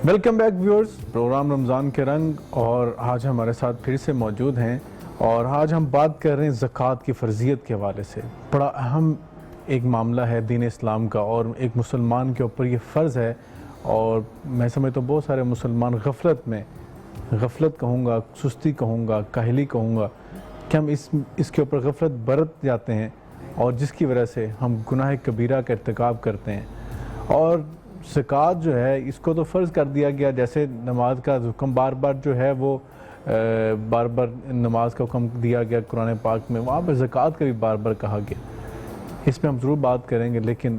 Welcome back viewers, programme رمضان کے رنگ، اور آج ہمارے ساتھ پھر سے موجود ہیں اور آج ہم بات کر رہے ہیں زکوٰۃ کی فرضیت کے حوالے سے۔ بڑا اہم ایک معاملہ ہے دین اسلام کا، اور ایک مسلمان کے اوپر یہ فرض ہے، اور میں سمجھتا ہوں بہت سارے مسلمان غفلت کہوں گا، سستی کہوں گا، کاہلی کہوں گا کہ ہم اس کے اوپر غفلت برت جاتے ہیں، اور جس کی وجہ سے ہم گناہ کبیرہ کا ارتکاب کرتے ہیں۔ اور زکوٰۃ جو ہے اس کو تو فرض کر دیا گیا، جیسے نماز کا حکم بار بار جو ہے وہ بار بار نماز کا حکم دیا گیا قرآن پاک میں، وہاں پہ زکوٰۃ کا بھی بار بار کہا گیا۔ اس پہ ہم ضرور بات کریں گے، لیکن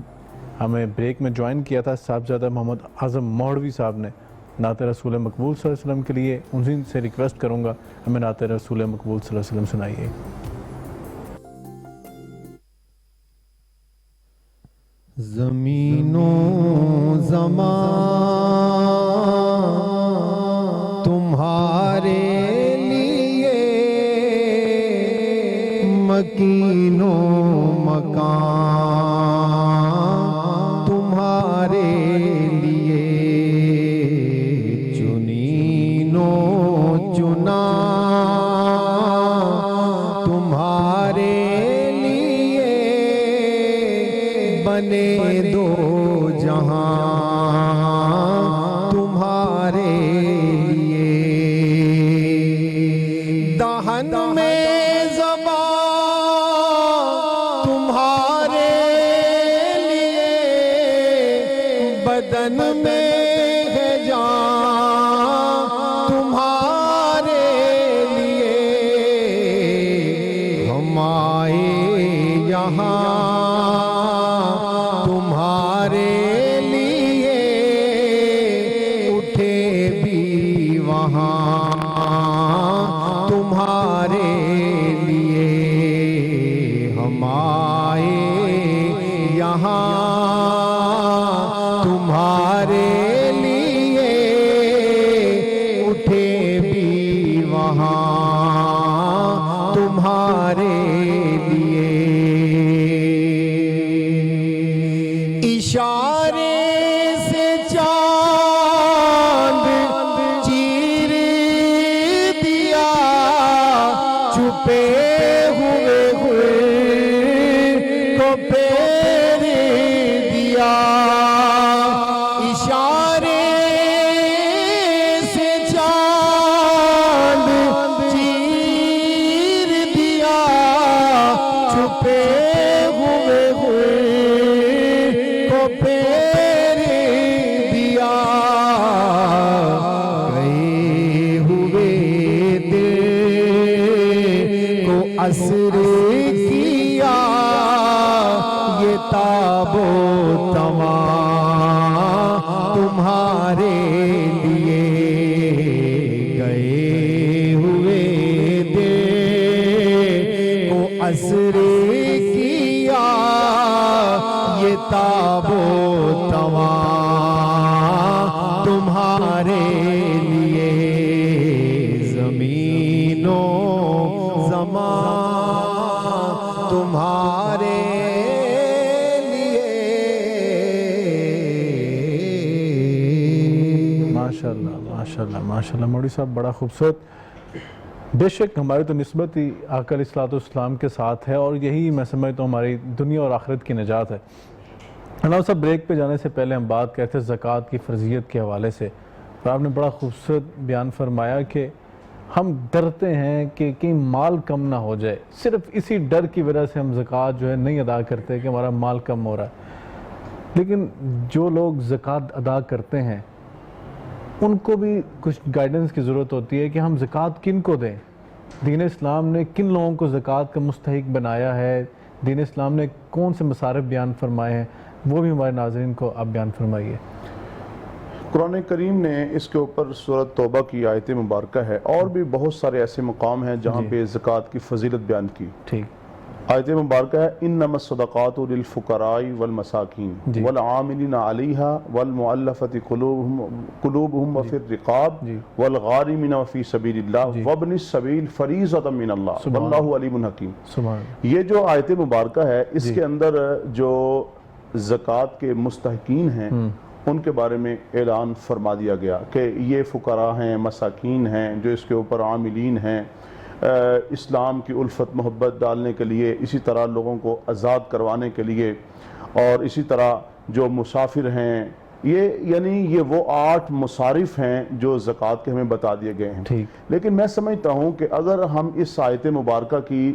ہمیں بریک میں جوائن کیا تھا صاحبزادہ محمد اعظم مولوی صاحب نے نعت رسول مقبول صلی اللہ علیہ وسلم کے لیے۔ ان سے ریکویسٹ کروں گا ہمیں نعت رسول مقبول صلی اللہ علیہ وسلم سنائیے۔ زمین و زمان تمہارے لیے، مکین و مکان تمہارے لیے، چنین و چنا تمہارے لیے، بنے دو جہاں تمہارے لیے، دہن میں زبان تمہارے لیے، بدن میں ہے جان تمہارے لیے، ہم آئے یہاں تمہارے لیے، اٹھے بھی وہاں تمہارے لیے، ہم آئے یہاں تمہارے لیے، اٹھے بھی وہاں تمہارے لیے، اشارے سے چاند چیر دیا، چھپے ہوئے کو پھیر دیا، اشارے سے چاند چیر دیا، چھپے ہوئے پھیر دیا، گئے ہوئے دل کو اسر کیا، یہ تاب و تمام تمہارے لیے، گئے ہوئے دل کو اسر کیا، یہ تاب و تمام تمہارے لیے، زمین و زمان تمہارے لیے۔ ماشاءاللہ ماشاءاللہ ماشاءاللہ مولوی صاحب، بڑا خوبصورت۔ بے شک ہماری تو نسبت ہی آقا علیہ السلام کے ساتھ ہے، اور یہی میں سمجھتا ہوں ہماری دنیا اور آخرت کی نجات ہے۔ اللہ صاحب، بریک پہ جانے سے پہلے ہم بات کرتے ہیں زکوٰۃ کی فرضیت کے حوالے سے، اور آپ نے بڑا خوبصورت بیان فرمایا کہ ہم ڈرتے ہیں کہ کہیں مال کم نہ ہو جائے، صرف اسی ڈر کی وجہ سے ہم زکوٰۃ جو ہے نہیں ادا کرتے کہ ہمارا مال کم ہو رہا ہے۔ لیکن جو لوگ زکوٰۃ ادا کرتے ہیں ان کو بھی کچھ گائیڈنس کی ضرورت ہوتی ہے کہ ہم زکوٰۃ کن کو دیں، دین اسلام نے کن لوگوں کو زکوٰۃ کا مستحق بنایا ہے، دین اسلام نے کون سے مصارف بیان فرمائے ہیں، وہ بھی ہمارے ناظرین کو آپ بیان فرمائیے۔ قرآن کریم نے اس کے اوپر سورۃ توبہ کی آیت مبارکہ ہے، اور بھی بہت سارے ایسے مقام ہیں جہاں پہ زکوٰۃ کی فضیلت بیان کی۔ ٹھیک، آیت مبارکہ ہے انما الصدقات للفقراء والمساکین والعاملین علیہا والمؤلفۃ قلوبہم وفی الرقاب والغارمین وفی سبیل اللہ وابن السبیل فریضۃ من اللہ واللہ علیم حکیم۔ یہ جو آیت مبارکہ ہے اس کے اندر جو زکوٰۃ کے مستحقین ہیں ان کے بارے میں اعلان فرما دیا گیا کہ یہ فقراء ہیں، مساکین ہیں، جو اس کے اوپر عاملین ہیں، اسلام کی الفت محبت ڈالنے کے لیے، اسی طرح لوگوں کو آزاد کروانے کے لیے، اور اسی طرح جو مسافر ہیں، یہ وہ 8 مصارف ہیں جو زکوٰۃ کے ہمیں بتا دیے گئے ہیں۔ لیکن میں سمجھتا ہوں کہ اگر ہم اس آیت مبارکہ کی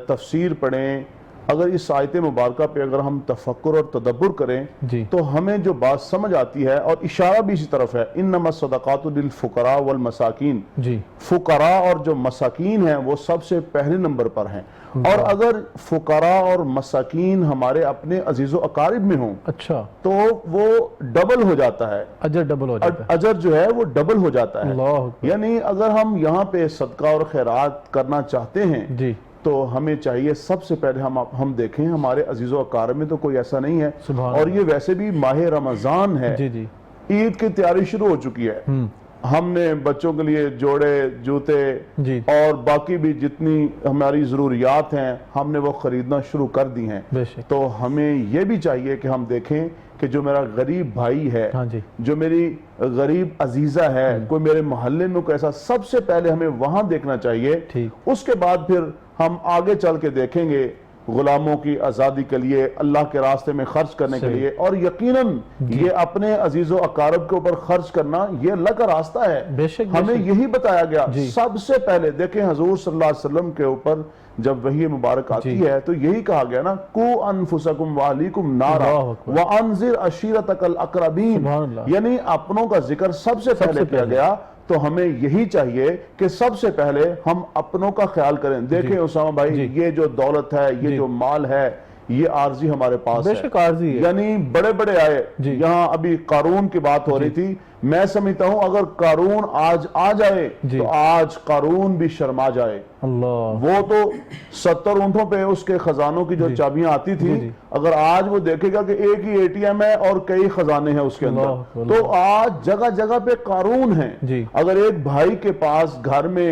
تفسیر پڑھیں، اگر اس آیت مبارکہ پہ اگر ہم تفکر اور تدبر کریں تو ہمیں جو بات سمجھ آتی ہے، اور اشارہ بھی اسی طرف ہے، انما الصدقات للفقراء والمساکین، فقراء اور جو مساکین ہیں وہ سب سے پہلے نمبر پر ہیں، اور اگر فقراء اور مساکین ہمارے اپنے عزیز و اقارب میں ہوں تو وہ ڈبل ہو جاتا ہے، اجر جو ہے وہ ڈبل ہو جاتا ہے۔ یعنی اگر ہم یہاں پہ صدقہ اور خیرات کرنا چاہتے ہیں تو ہمیں چاہیے سب سے پہلے ہم دیکھیں ہمارے عزیز و اقارب میں تو کوئی ایسا نہیں ہے، اور یہ ویسے بھی ماہ رمضان ہے، عید کی تیاری شروع ہو چکی ہے، ہم نے بچوں کے لیے جوڑے، جوتے اور باقی بھی جتنی ہماری ضروریات ہیں ہم نے وہ خریدنا شروع کر دی ہیں۔ تو ہمیں یہ بھی چاہیے کہ ہم دیکھیں کہ جو میرا غریب بھائی ہے، جو میری غریب عزیزہ ہے، کوئی میرے محلے میں کوئی ایسا، سب سے پہلے ہمیں وہاں دیکھنا چاہیے، اس کے بعد پھر ہم آگے چل کے دیکھیں گے غلاموں کی آزادی کے لیے، اللہ کے راستے میں خرچ کرنے کے لیے، اور یقیناً یہ اپنے عزیز و اقارب کے اوپر خرچ کرنا یہ اللہ کا راستہ ہے، ہمیں یہی بتایا گیا۔ سب سے پہلے دیکھیں حضور صلی اللہ علیہ وسلم کے اوپر جب وحی مبارک آتی ہے تو یہی کہا گیا نا، قُوا أَنفُسَكُمْ وَأَهْلِيكُمْ نَارًا وَأَنذِرْ عَشِيرَتَكَ الْأَقْرَبِينَ، یعنی اپنوں کا ذکر سب سے پہلے کیا گیا، تو ہمیں یہی چاہیے کہ سب سے پہلے ہم اپنوں کا خیال کریں۔ دیکھیں اسامہ بھائی، یہ جو دولت ہے، یہ جو مال ہے، یہ عارضی ہمارے پاس ہے، یعنی بڑے بڑے آئے، یہاں ابھی قارون کی بات ہو رہی تھی، میں سمجھتا ہوں اگر قارون آج آ جائے تو آج قارون بھی شرما جائے۔ وہ تو 70 اونٹوں پہ اس کے خزانوں کی جو چابیاں آتی تھی، اگر آج وہ دیکھے گا کہ ایک ہی ATM ہے اور کئی خزانے ہیں اس کے اندر، تو آج جگہ جگہ پہ قارون ہیں۔ اگر ایک بھائی کے پاس گھر میں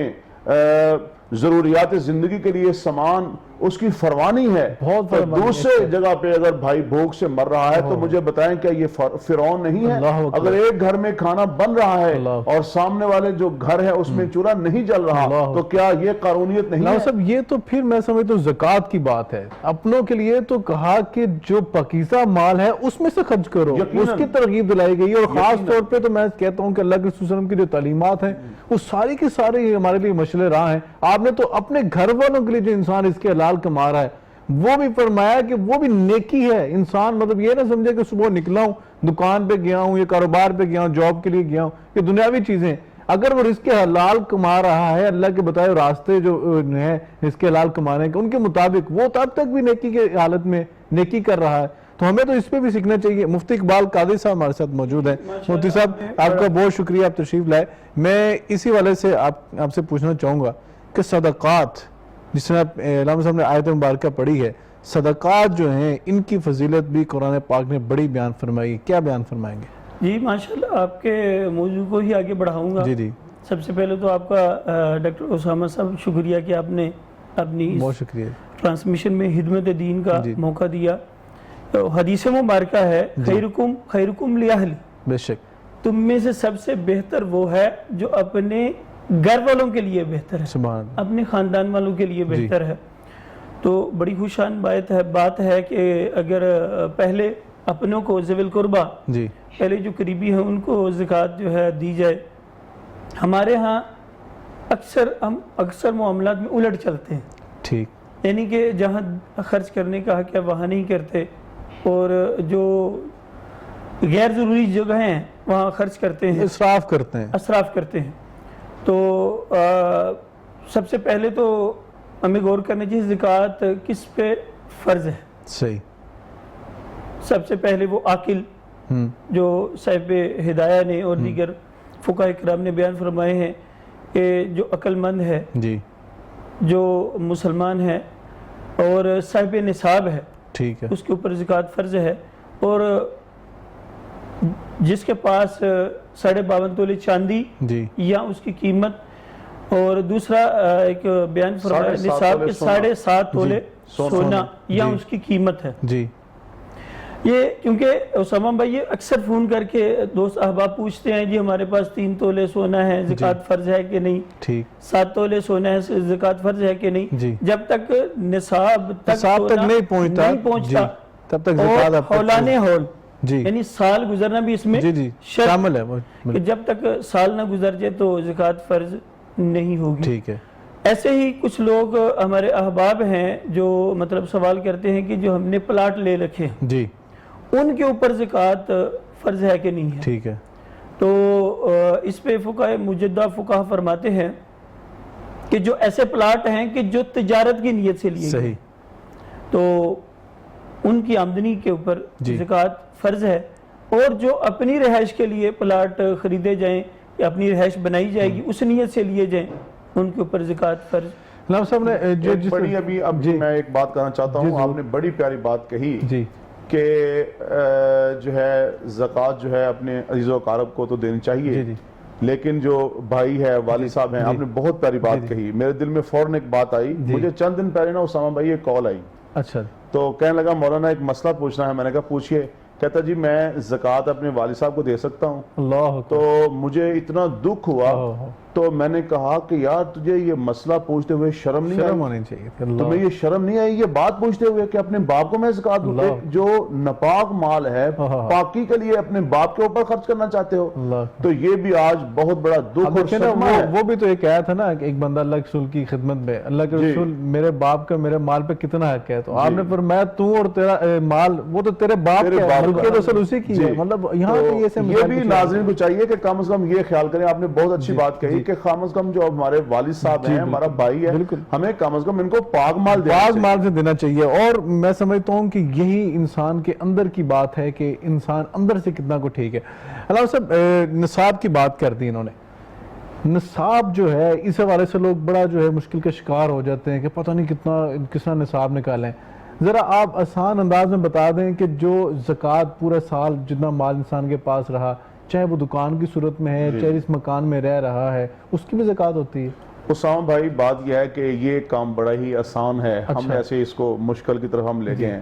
ضروریات زندگی کے لیے سامان اس کی فروانی ہے، تو دوسرے جگہ پہ اگر بھائی بھوک سے مر رہا ہے تو مجھے بتائیں کیا یہ فرعون نہیں ہے؟ اگر ایک گھر میں کھانا بن رہا ہے اور سامنے والے جو گھر ہے اس میں چولہا نہیں جل رہا تو کیا یہ قارونیت نہیں ہے؟ صاحب یہ تو پھر میں سمجھتا ہوں زکوٰۃ کی بات ہے، اپنوں کے لیے تو کہا کہ جو پاکیزہ مال ہے اس میں سے خرچ کرو، اس کی ترغیب دلائی گئی، اور خاص طور پہ تو میں کہتا ہوں کہ اللہ کے رسول صلی اللہ علیہ وسلم کی جو تعلیمات ہیں وہ ساری کی ساری ہمارے لیے مشعل راہ ہیں۔ آپ نے تو اپنے گھر والوں کے لیے جو انسان اس کے حلال کما رہا ہے وہ بھی فرمایا کہ وہ بھی نیکی ہے۔ انسان مطلب یہ نہ سمجھے کہ صبح نکلا ہوں، دکان پہ گیا ہوں، یا کاروبار پہ گیا ہوں، جاب کے لیے گیا ہوں، یہ دنیاوی چیزیں، اگر وہ رزق حلال کما رہا ہے، اللہ کے بتائے راستے جو ہیں رزق حلال کمانے کے ان کے مطابق، وہ تب تک بھی نیکی کے حالت میں نیکی کر رہا ہے، تو ہمیں تو اس پہ بھی سیکھنا چاہیے۔ مفتی اقبال قادری صاحب ہمارے ساتھ موجود ہیں۔ مفتی صاحب آپ کا بہت شکریہ، آپ تشریف لائے۔ میں اسی والے سے آپ سے پوچھنا چاہوں گا کہ صدقات، جس طرح علامہ صاحب نے آیت مبارکہ پڑھی ہے، صدقات جو ہیں ان کی فضیلت بھی قرآن پاک نے بڑی بیان فرمائی، کیا بیان فرمائیں گے؟ جی ماشاءاللہ، آپ کے موضوع کو ہی آگے بڑھاؤں گا۔ سب سے پہلے تو آپ کا ڈاکٹر اسامہ صاحب شکریہ کہ آپ نے اپنی بہت شکریہ ٹرانسمیشن میں خدمت دین کا موقع دیا۔ حدیث مبارکہ ہے خیرکم لأہلی، بے شک تم میں سے سب سے بہتر وہ ہے جو اپنے گھر والوں کے لیے بہتر ہے، اپنے خاندان والوں کے لیے بہتر ہے۔ تو بڑی خوشان بات ہے کہ اگر پہلے اپنوں کو ذوی القربہ، پہلے جو قریبی ہیں ان کو زکوٰۃ جو ہے دی جائے۔ ہمارے ہاں اکثر معاملات میں الٹ چلتے ہیں، ٹھیک، یعنی کہ جہاں خرچ کرنے کا حق ہے وہاں نہیں کرتے، اور جو غیر ضروری جگہیں ہیں وہاں خرچ کرتے ہیں، اسراف کرتے ہیں۔ تو سب سے پہلے تو ہمیں غور کرنا چاہیے زکوٰۃ کس پہ فرض ہے۔ صحیح، سب سے پہلے وہ عاقل، جو صاحب ہدایہ نے اور دیگر فقہاء کرام نے بیان فرمائے ہیں کہ جو عقل مند ہے، جو مسلمان ہے اور صاحب نصاب ہے، ٹھیک ہے، اس کے اوپر زکوٰۃ فرض ہے، اور جس کے پاس 52.5 تولے چاندی یا اس کی قیمت، اور دوسرا ایک بیان فرمایا نصاب کے 7.5 تولے سونا یا اس کی قیمت ہے، یہ کیونکہ اسامہ بھائی یہ اکثر فون کر کے دوست احباب پوچھتے ہیں جی ہمارے پاس 3 تولے سونا ہے زکوٰۃ فرض ہے کہ نہیں، ٹھیک 7 تولے سونا ہے زکوٰۃ فرض ہے کہ نہیں، جب تک نصاب تک نہیں پہنچتا تب تک زکوٰۃ ہولان ہول یعنی سال گزرنا بھی اس میں شامل ہے کہ جب تک سال نہ گزر جائے تو زکوٰۃ فرض نہیں ہوگی. ٹھیک ہے. ایسے ہی کچھ لوگ ہمارے احباب ہیں جو مطلب سوال کرتے ہیں کہ جو ہم نے پلاٹ لے رکھے جی ان کے اوپر زکوٰۃ فرض ہے کہ نہیں ہے. ٹھیک ہے. تو اس پہ فقہ مجدہ فقہ فرماتے ہیں کہ جو ایسے پلاٹ ہیں کہ جو تجارت کی نیت سے لیے صحیح تو ان کی آمدنی کے اوپر زکوٰۃ فرض ہے، اور جو اپنی رہائش کے لیے پلاٹ خریدے جائیں یا اپنی رہائش بنائی جائے گی اس نیت سے لیے جائیں ان کے اوپر زکوٰۃ فرض. علامہ صاحب نے بڑی ابھی میں ایک بات کہنا چاہتا ہوں، آپ نے بڑی پیاری بات کہی کہ جو ہے زکوٰۃ جو ہے اپنے عزیز و اقارب کو تو دینی چاہیے، لیکن جو بھائی ہے والد صاحب ہیں، آپ نے بہت پیاری بات کہی. میرے دل میں فوراً ایک بات آئی، مجھے چند دن پہلے نا اسامہ بھائی ایک کال آئی. اچھا. تو کہنے لگا مولانا ایک مسئلہ پوچھنا ہے. میں نے کہا پوچھئے. کہتا جی میں زکوٰۃ اپنے والد صاحب کو دے سکتا ہوں؟ اللہ. تو مجھے اتنا دکھ ہوا تو میں نے کہا کہ یار تجھے یہ مسئلہ پوچھتے ہوئے شرم نہیں آئی؟ تمہیں یہ شرم نہیں آئی یہ بات پوچھتے ہوئے کہ اپنے باپ کو میں زکوٰۃ دوں؟ جو ناپاک مال ہے پاکی کے لیے اپنے باپ کے اوپر خرچ کرنا چاہتے ہو. تو یہ بھی آج بہت بڑا دکھ اور صدمہ ہے. وہ بھی تو ایک آیا تھا نا کہ ایک بندہ اللہ کے رسول کی خدمت میں، اللہ کے رسول میرے باپ کا میرے مال پہ کتنا حق ہے؟ تو آپ نے فرمایا تو اور تیرا مال وہ تو تیرے باپ کا ہے، ملکیت اصل اسی کی ہے. مطلب یہاں یہ بھی ناظرین کو چاہیے کہ کم از کم یہ خیال کریں. آپ نے بہت اچھی بات کہی کہ کم از کم جو ہمارے والد صاحب ہیں، ہمارا بھائی ہے، ہمیں کم از کم ان کو پاک مال سے دینا چاہیے. اور میں سمجھتا ہوں کہ یہی انسان کے اندر کی بات ہے کہ انسان اندر سے کتنا کو ٹھیک ہے. علامہ صاحب نصاب کی بات کر دی انہوں نے. نصاب جو ہے اس حوالے سے لوگ بڑا جو ہے مشکل کا شکار ہو جاتے ہیں کہ پتہ نہیں کتنا نصاب نکالیں. ذرا آپ آسان انداز میں بتا دیں کہ جو زکوٰۃ پورا سال جتنا مال انسان کے پاس رہا، چاہے وہ دکان کی صورت میں ہے چاہے اس مکان میں رہ رہا ہے، اس کی بھی زکوٰۃ ہوتی ہے؟ اسامہ بھائی بات یہ ہے کہ یہ کام بڑا ہی آسان ہے. ہم ایسے اس کو مشکل کی طرف ہم لے گئے ہیں.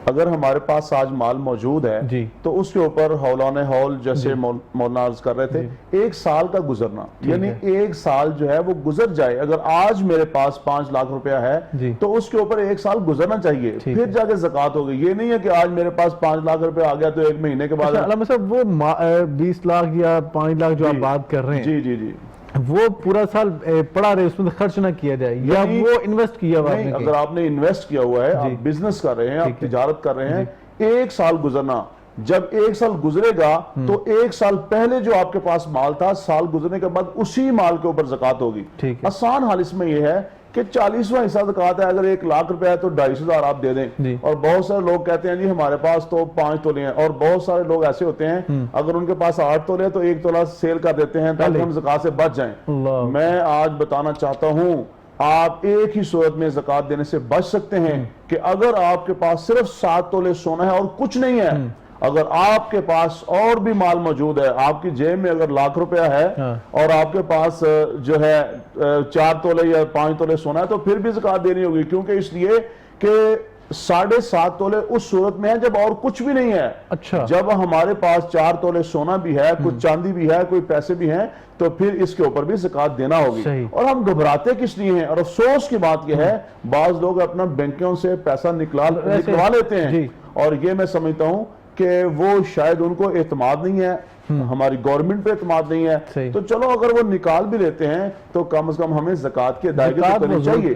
اگر ہمارے پاس آج مال موجود ہے تو اس کے اوپر ہولان ہول جیسے مولانا عرض کر رہے تھے 1 سال کا گزرنا، یعنی 1 سال جو ہے وہ گزر جائے. اگر آج میرے پاس 5 لاکھ روپیہ ہے تو اس کے اوپر 1 سال گزرنا چاہیے، پھر جا کے زکوٰۃ ہوگی. یہ نہیں ہے کہ آج میرے پاس 5 لاکھ روپیہ آ گیا تو 1 مہینے کے بعد. علامہ صاحب وہ 20 لاکھ یا 5 لاکھ جو آپ بات کر رہے ہیں جی وہ پورا سال پڑا رہے، اس میں خرچ نہ کیا جائے یا وہ انویسٹ کیا ہوا ہے؟ اگر آپ نے انویسٹ کیا ہوا ہے، آپ بزنس کر رہے ہیں، آپ تجارت کر رہے ہیں، 1 سال گزرنا. جب 1 سال گزرے گا تو 1 سال پہلے جو آپ کے پاس مال تھا، سال گزرنے کے بعد اسی مال کے اوپر زکوٰۃ ہوگی. آسان حال اس میں یہ ہے کہ 40واں حصہ زکوٰۃ ہے. اگر 1 لاکھ روپے ہے تو 250,000 آپ دے دیں. اور بہت سارے لوگ کہتے ہیں جی ہمارے پاس تو 5 تولے ہیں، اور بہت سارے لوگ ایسے ہوتے ہیں اگر ان کے پاس 8 تولے ہیں تو 1 تولہ سیل کر دیتے ہیں تاکہ ہم زکوٰۃ سے بچ جائیں. میں آج بتانا چاہتا ہوں آپ ایک ہی صورت میں زکوٰۃ دینے سے بچ سکتے ہیں کہ اگر آپ کے پاس صرف 7 تولے سونا ہے اور کچھ نہیں ہے. اگر آپ کے پاس اور بھی مال موجود ہے، آپ کی جیب میں اگر لاکھ روپیہ ہے اور آپ کے پاس جو ہے 4 تولے یا 5 تولے سونا ہے تو پھر بھی زکوٰۃ دینی ہوگی. کیونکہ اس لیے کہ 7.5 تولے اس صورت میں ہے جب اور کچھ بھی نہیں ہے. جب ہمارے پاس 4 تولے سونا بھی ہے، کچھ چاندی بھی ہے، کوئی پیسے بھی ہیں، تو پھر اس کے اوپر بھی زکوٰۃ دینا ہوگی. اور ہم گھبراتے کس لیے ہیں؟ اور افسوس کی بات یہ ہے بعض لوگ اپنا بینکوں سے پیسہ نکلوا لیتے ہیں، اور یہ میں سمجھتا ہوں کہ وہ شاید ان کو اعتماد نہیں ہے، ہماری گورنمنٹ پہ اعتماد نہیں ہے. تو چلو اگر وہ نکال بھی لیتے ہیں تو کم از کم ہمیں زکوٰۃ کی ادائیگی کرنی چاہیے.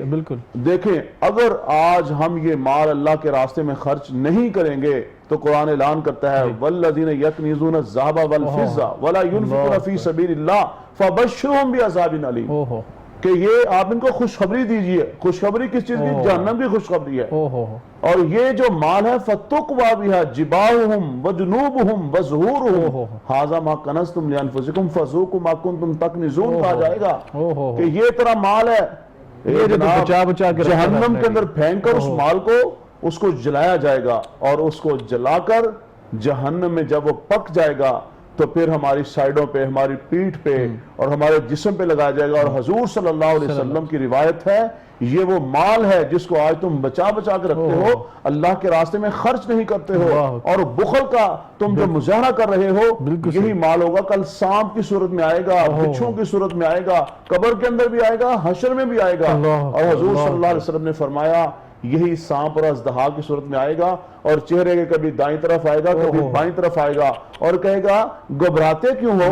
دیکھیں اگر آج ہم یہ مال اللہ کے راستے میں خرچ نہیں کریں گے تو قرآن اعلان کرتا ہے والذین یکنزون الذهب والفضة ولا ينفقون فی سبیل اللہ فبشرهم بعذاب علیم. کہ یہ آپ ان کو خوشخبری دیجئے. خوشخبری کس چیز کی؟ جہنم کی خوشخبری ہے. اور یہ جو مال ہے فَتُقْوَى بِهَا جِبَاهُهُمْ وَجُنُوبُهُمْ وَظُهُورُهُمْ هَذَا مَا كَنَزْتُمْ لِأَنفُسِكُمْ فَذُوقُوا مَا كُنتُمْ تَكْنِزُونَ کہا جائے گا کہ یہ تیرا مال ہے، جہنم کے اندر پھینک کر اس مال کو اس کو جلایا جائے گا، اور اس کو جلا کر جہنم میں جب وہ پک جائے گا تو پھر ہماری سائیڈوں پہ، ہماری پیٹھ پہ اور ہمارے جسم پہ لگایا جائے گا. اور حضور صلی اللہ علیہ وسلم کی روایت ہے یہ وہ مال ہے جس کو آج تم بچا بچا کے رکھتے ہو، اللہ کے راستے میں خرچ نہیں کرتے ہو، اور بخل کا تم جو مظاہرہ کر رہے ہو یہی مال ہوگا کل سانپ کی صورت میں آئے گا، بچھوں کی صورت میں آئے گا، قبر کے اندر بھی آئے گا، حشر میں بھی آئے گا. اور حضور صلی اللہ علیہ وسلم نے فرمایا یہی سانپ اور اژدہا کی صورت میں آئے گا اور چہرے کے کبھی دائیں طرف آئے گا کبھی بائیں طرف آئے گا اور کہے گا گھبراتے کیوں ہو،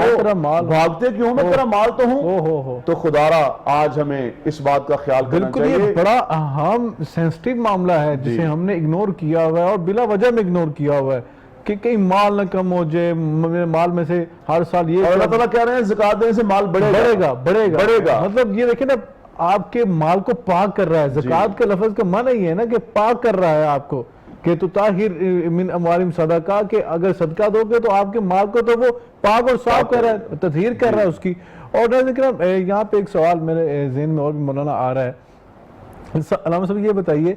بھاگتے کیوں، میں تیرا مال تو ہوں. تو خدارا آج ہمیں اس بات کا خیال کرنا چاہیے. بالکل، یہ بڑا اہم سینسٹیو معاملہ ہے جسے ہم نے اگنور کیا ہوا ہے اور بلا وجہ میں اگنور کیا ہوا ہے کہ کہیں مال نہ کم ہو جائے، مال میں سے ہر سال یہ. اور اللہ تعالیٰ کہہ رہے ہیں زکات دینے سے مال بڑھے گا. مطلب یہ دیکھیں نا آپ کے مال کو پاک کر رہا ہے. زکات کے لفظ کا معنی یہ ہے نا کہ پاک کر رہا ہے آپ کو، کہ تطہر من اموالہم صدقہ، کہ اگر صدقہ دو گے تو آپ کے مال کو تو وہ پاک اور صاف کر رہا ہے، تطہیر کر رہا ہے اس کی. اور یہاں پہ ایک سوال میرے ذہن میں اور بھی مولانا آ رہا ہے. علامہ صاحب یہ بتائیے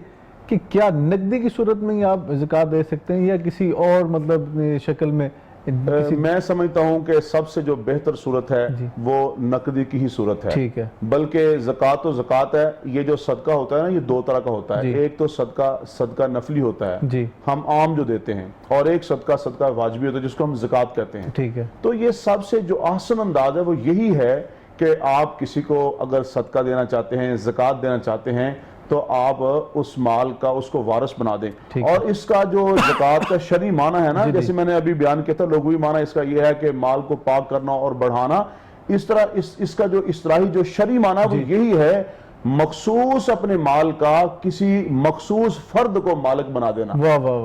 کہ کیا نقدی کی صورت میں ہی آپ زکات دے سکتے ہیں یا کسی اور مطلب شکل میں؟ میں سمجھتا ہوں کہ سب سے جو بہتر صورت ہے وہ نقدی کی ہی صورت ہے. ٹھیک ہے. بلکہ زکات تو زکات ہے. یہ جو صدقہ ہوتا ہے نا یہ دو طرح کا ہوتا ہے. ایک تو صدقہ نفلی ہوتا ہے ہم عام جو دیتے ہیں، اور ایک صدقہ واجبی ہوتا ہے جس کو ہم زکات کہتے ہیں. ٹھیک ہے. تو یہ سب سے جو احسن انداز ہے وہ یہی ہے کہ آپ کسی کو اگر صدقہ دینا چاہتے ہیں، زکات دینا چاہتے ہیں، تو آپ اس مال کا اس کو وارث بنا دیں. اور اس کا جو زکات کا شرعی معنی ہے نا، جیسے میں نے ابھی بیان کیا تھا، لغوی معنی اس کا یہ ہے کہ مال کو پاک کرنا اور بڑھانا. اس طرح اس کا جو اصطلاحی جو شرعی معنی وہ یہی ہے مخصوص اپنے مال کا کسی مخصوص فرد کو مالک بنا دینا.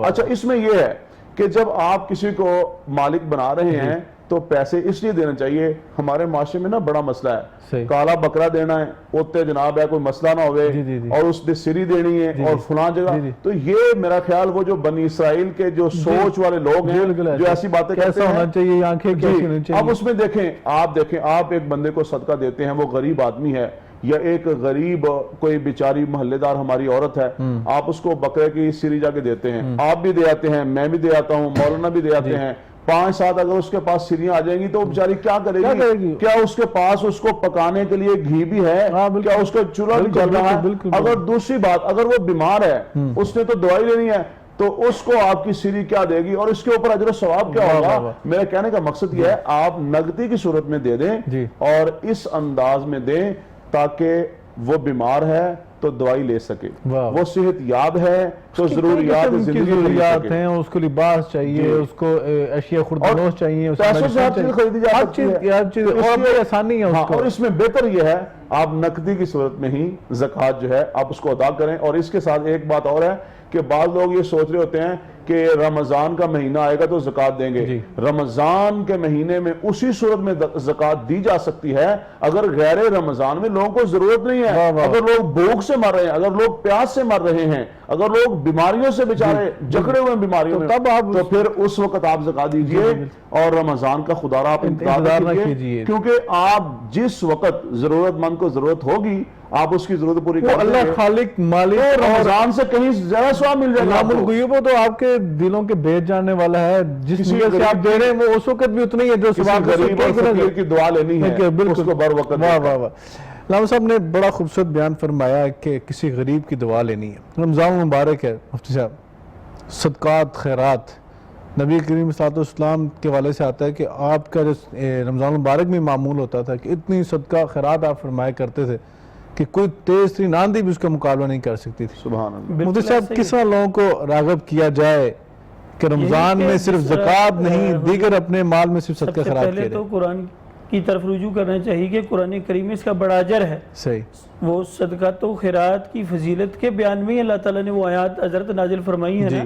اچھا، اس میں یہ ہے کہ جب آپ کسی کو مالک بنا رہے ہیں تو پیسے اس لیے دینا چاہیے. ہمارے معاشرے میں نا بڑا مسئلہ ہے، کالا بکرا دینا ہے، اوتے جناب ہے، کوئی مسئلہ نہ ہوئے، اور اس نے سری دینی ہے اور فلاں جگہ. تو یہ میرا خیال وہ جو بنی اسرائیل کے جو سوچ والے لوگ ہیں جو ایسی باتیں کہتے ہیں، اب اس میں دیکھیں آپ ایک بندے کو صدقہ دیتے ہیں، وہ غریب آدمی ہے یا ایک غریب کوئی بیچاری محلے دار ہماری عورت ہے، آپ اس کو بکرے کی سری جا کے دیتے ہیں. آپ بھی دے آتے ہیں، میں بھی دے آتا ہوں، مولانا بھی دے آتے ہیں. 5-7 اگر اس کے پاس سریاں آ جائیں گی تو بیچاری کیا کرے گی؟ کیا اس کے پاس اس کو پکانے کے لیے گھی بھی ہے؟ کیا اس کا چولہا بھی چل رہا ہے؟ اگر دوسری بات، اگر وہ بیمار ہے، اس نے تو دوائی لینی ہے، تو اس کو آپ کی سری کیا دے گی اور اس کے اوپر اجر و ثواب کیا ہوگا؟ میرے کہنے کا مقصد یہ ہے آپ نقدی کی صورت میں دے دیں اور اس انداز میں دیں تاکہ وہ بیمار ہے تو دوائی لے سکے، وہ صحت یاب ہے تو ضروریات ہیں، اس کو لباس چاہیے، اس کو اشیاء خوردنوش چاہیے، پیسوں سے ہر چیز خریدی جا سکتی ہے، آسانی ہے. اور اس میں بہتر یہ ہے آپ نقدی کی صورت میں ہی زکوٰۃ جو ہے آپ اس کو ادا کریں. اور اس کے ساتھ ایک بات اور ہے کہ بعض لوگ یہ سوچ رہے ہوتے ہیں کہ رمضان کا مہینہ آئے گا تو زکوٰۃ دیں گے. رمضان کے مہینے میں اسی صورت میں زکوٰۃ دی جا سکتی ہے اگر غیر رمضان میں لوگوں کو ضرورت نہیں ہے، اگر لوگ بھوک سے مر رہے ہیں، اگر لوگ پیاس سے مر رہے ہیں، اگر لوگ بیماریوں سے بیچارے جکڑے ہوئے بیماریوں میں، تو پھر اس وقت آپ زکوٰۃ دیجئے. اور رمضان کا خدا را آپ انتظار نہ کیجئے، کیونکہ آپ جس وقت ضرورت مند کو ضرورت ہوگی آپ اس کی ضرورت پوری کریں. اللہ خالق مالک رمضان سے کہیں زیادہ ثواب مل جائے گا. علام الغیوب تو آپ کے دلوں کے بیچ جانے والا ہے. جس نیت سے آپ دے رہے ہیں وہ اس وقت بھی اتنا ہی ہے جو غریب اور فقیر کی دعا لینی ہے اس کو بر وقت. واہ واہ واہ. علامہ صاحب نے بڑا خوبصورت بیان فرمایا کہ کسی غریب کی دعا لینی ہے. رمضان مبارک ہے مفتی صاحب، صدقات خیرات نبی کریم صلی اللہ علیہ وسلم کے والے سے آتا ہے کہ آپ کا جو رمضان مبارک میں معمول ہوتا تھا کہ اتنی صدقہ خیرات آپ فرمایا کرتے تھے کہ کوئی تیز ترین آندھی بھی اس کا مقابلہ نہیں کر سکتی تھی. سبحان اللہ. مفتی صاحب کس طرح لوگوں کو راغب کیا جائے کہ رمضان میں صرف زکوٰۃ نہیں دیگر اپنے مال میں صرف صدقہ خیرات کیا جائے؟ پہلے تو قرآن کی طرف رجوع کرنا چاہیے کہ قرآن کریم میں اس کا بڑا اجر ہے. صحیح. وہ صدقات و خیرات کی فضیلت کے بیان میں اللہ تعالیٰ نے وہ آیات حضرت نازل فرمائی ہے نا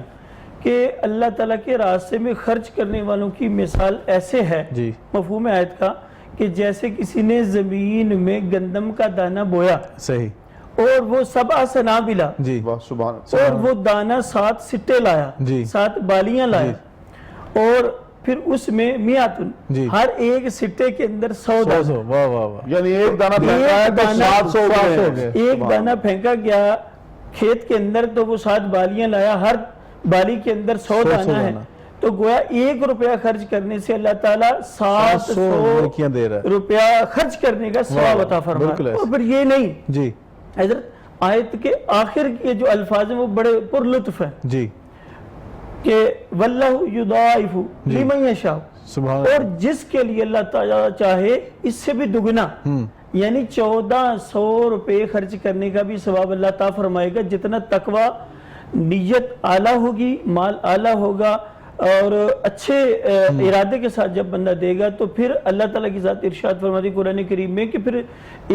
کہ اللہ تعالیٰ کے راستے میں خرچ کرنے والوں کی مثال ایسے ہے، مفہوم آیت کا، کہ جیسے کسی نے زمین میں گندم کا دانہ بویا، صحیح، اور وہ 7 سنابلا، اور وہ دانہ 7 سٹے لایا، 7 بالیاں لایا، اور پھر اس میں میاتن، ہر ایک سٹے کے اندر 100 دانہ، یعنی ایک دانہ پھینکا ہے تو 700 ہو گئے. ایک دانہ پھینکا گیا کھیت کے اندر تو وہ 7 بالیاں لایا، ہر بالی کے اندر 100 دانہ ہے. تو گویا 1 روپیہ خرچ کرنے سے اللہ تعالیٰ 700 نیکیاں دے رہا ہے، روپیہ خرچ کرنے کا ثواب عطا فرماتا ہے۔ اور پھر یہ نہیں جی حضرت آیت کے آخر کے جو الفاظ ہیں وہ بڑے پر لطف ہیں جی، کہ واللہ یضاعف لمن یشاء، سبحان اور جس کے لیے اللہ تعالیٰ چاہے اس سے بھی دگنا، یعنی 1400 روپے خرچ کرنے کا بھی ثواب اللہ تعالیٰ فرمائے گا۔ جتنا تقوی، نیت اعلیٰ ہوگی، مال اعلیٰ ہوگا اور اچھے ارادے کے ساتھ جب بندہ دے گا تو پھر اللہ تعالیٰ کی ذات ارشاد فرماتی قرآن کریم میں کہ پھر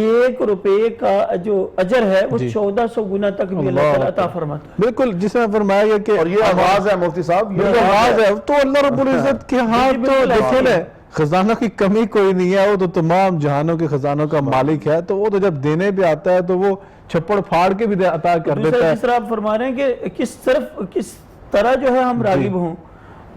1 روپے کا جو اجر ہے وہ 1400 گنا تک بھی اللہ تعالیٰ عطا فرماتا ہے۔ بالکل جس نے فرمایا گیا کہ اور یہ آواز ہے مفتی صاحب، یہ آواز ہے تو اللہ رب العزت کے ہاں تو دخل ہے، خزانہ کی کمی کوئی نہیں ہے، وہ تو تمام جہانوں کے خزانوں کا مالک ہے، تو وہ تو جب دینے بھی آتا ہے تو وہ چھپڑ پھاڑ کے بھی عطا کر دیتا ہے۔ جس طرح آپ فرما رہے ہیں کہ کس طرح جو ہے ہم راغب ہوں،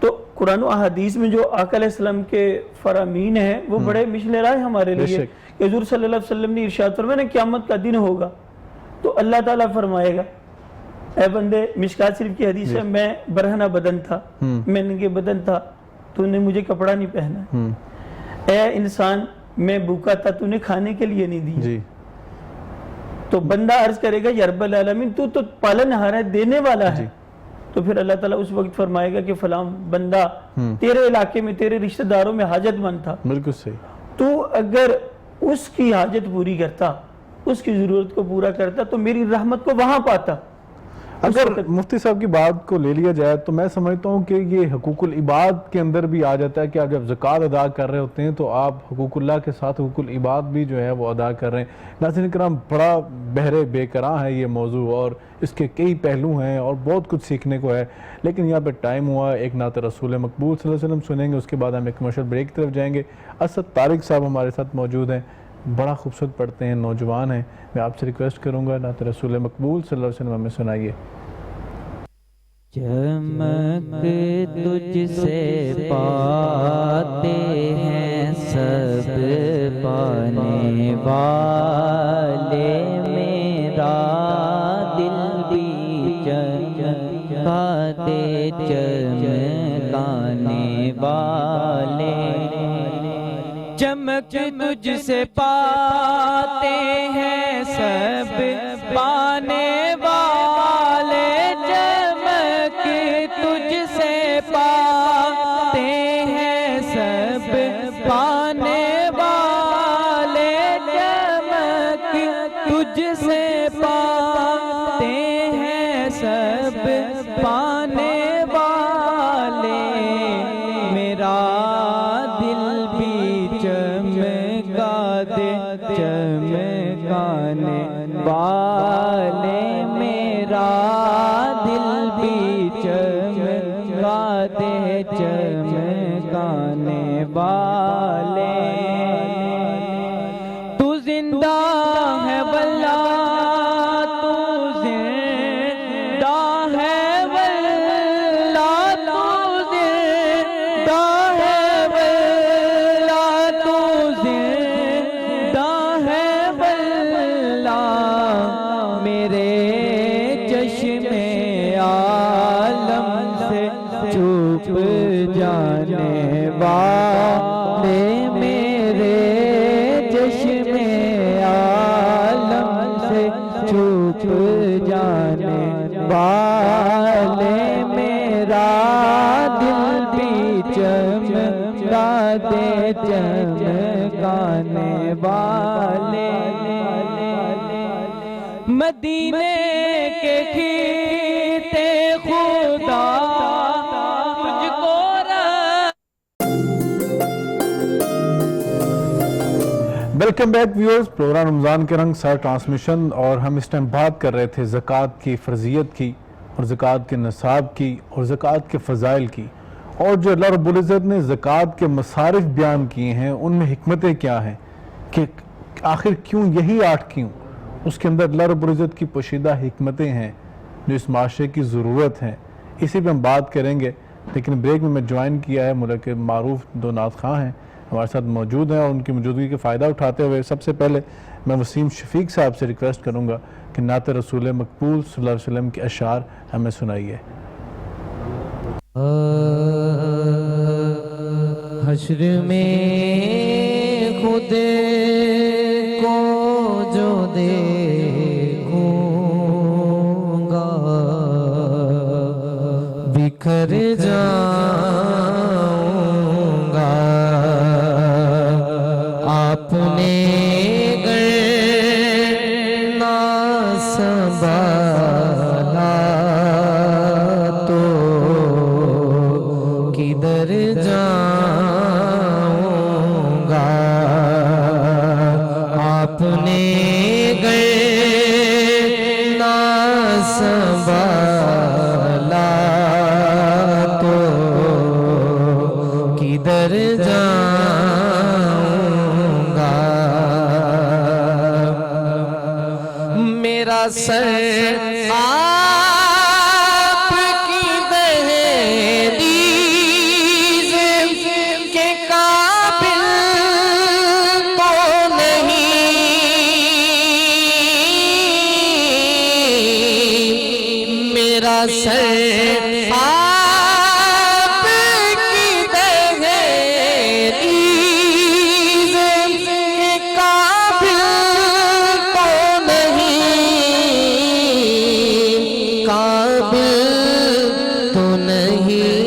تو قرآن و احادیث میں جو آقا علیہ السلام کے فرامین ہیں وہ بڑے مشل رائے ہمارے لیے کہ حضور صلی اللہ علیہ وسلم نے ارشاد فرمایا قیامت کا دن ہوگا تو اللہ تعالیٰ فرمائے گا اے بندے، مشکات شریف کی حدیث ہے، میں برہنہ بدن تھا، میں ننگے بدن تھا، تو نے مجھے کپڑا نہیں پہنا، اے انسان میں بھوکا تھا، تو نے کھانے کے لیے نہیں دی، تو بندہ عرض کرے گا یا رب العالمین تو پالن ہار ہے، دینے والا ہے، تو پھر اللہ تعالیٰ اس وقت فرمائے گا کہ فلاں بندہ تیرے علاقے میں تیرے رشتہ داروں میں حاجت مند تھا، بالکل صحیح، تو اگر اس کی حاجت پوری کرتا، اس کی ضرورت کو پورا کرتا تو میری رحمت کو وہاں پاتا۔ اگر مفتی صاحب کی بات کو لے لیا جائے تو میں سمجھتا ہوں کہ یہ حقوق العباد کے اندر بھی آ جاتا ہے کہ آپ جب زکوٰۃ ادا کر رہے ہوتے ہیں تو آپ حقوق اللہ کے ساتھ حقوق العباد بھی جو ہے وہ ادا کر رہے ہیں۔ ناظرین کرام، بڑا بحر بے کراں ہے یہ موضوع اور اس کے کئی پہلو ہیں اور بہت کچھ سیکھنے کو ہے، لیکن یہاں پہ ٹائم ہوا، ایک نعت رسول مقبول صلی اللہ علیہ وسلم سنیں گے، اس کے بعد ہم ایک کمرشل بریک کی طرف جائیں گے۔ اسد طارق صاحب ہمارے ساتھ موجود ہیں، بڑا خوبصورت پڑھتے ہیں، نوجوان ہیں، میں آپ سے ریکویسٹ کروں گا نعت رسول مقبول صلی اللہ علیہ وسلم ہمیں سنائیے۔ چمک تجھ سے پاتے ہیں سب پانے والے، میرا دل بھی چمکاتے چمکانے والے، چمک تجھ سے پاتے ہیں سب پانے والے، چمک تجھ سے پاتے ہیں سب پانے والے، چمک تجھ سے پاتے ہیں سب پانے والے، میرا دل بھی چمکا دے چمکانے والے، میرا دل بھی چمکا دے چمکانے والے، تو زندہ ہے واللہ، تو زندہ ہے واللہ، تو زندہ ہے واللہ، تو زندہ ہے واللہ، میرے چشم عالم سے چھپ جانے والے، میرے چشم عالم سے چھپ جانے والے، میرا دل بھی چمکا دے چمکانے والے، مدینے کے کھیتے خدا مجھ کو ویلکم بیک ویورز، پروگرام رمضان کے رنگ سر ٹرانسمیشن، اور ہم اس ٹائم بات کر رہے تھے زکوٰۃ کی فرضیت کی اور زکوٰۃ کے نصاب کی اور زکوٰۃ کے فضائل کی، اور جو اللہ رب العزت نے زکوٰۃ کے مصارف بیان کیے ہیں ان میں حکمتیں کیا ہیں کہ آخر کیوں یہی 8 کیوں، اس کے اندر اللہ رب العزت کی پوشیدہ حکمتیں ہیں جو اس معاشرے کی ضرورت ہیں، اسی پہ ہم بات کریں گے۔ لیکن بریک میں جوائن کیا ہے ملک کے معروف 2 نعت خواں ہیں ہمارے ساتھ موجود ہیں، اور ان کی موجودگی کا فائدہ اٹھاتے ہوئے سب سے پہلے میں وسیم شفیق صاحب سے ریکویسٹ کروں گا کہ نعت رسول مقبول صلی اللہ علیہ وسلم کے اشعار ہمیں سنائیے۔ حشر میں خود کو جو دیکھوں گا بکھر جاؤں گا آپ نے گر نہ سنبھالا تو کدھر جاؤں گا آپ نے گر نہ سنبھالا تو کدھر جاؤں گا میرا سر آپ کی دہلیز کے قابل تو نہیں میرا سر آپ کی دہلیز کے قابل تو نہیں قابل تو نہیں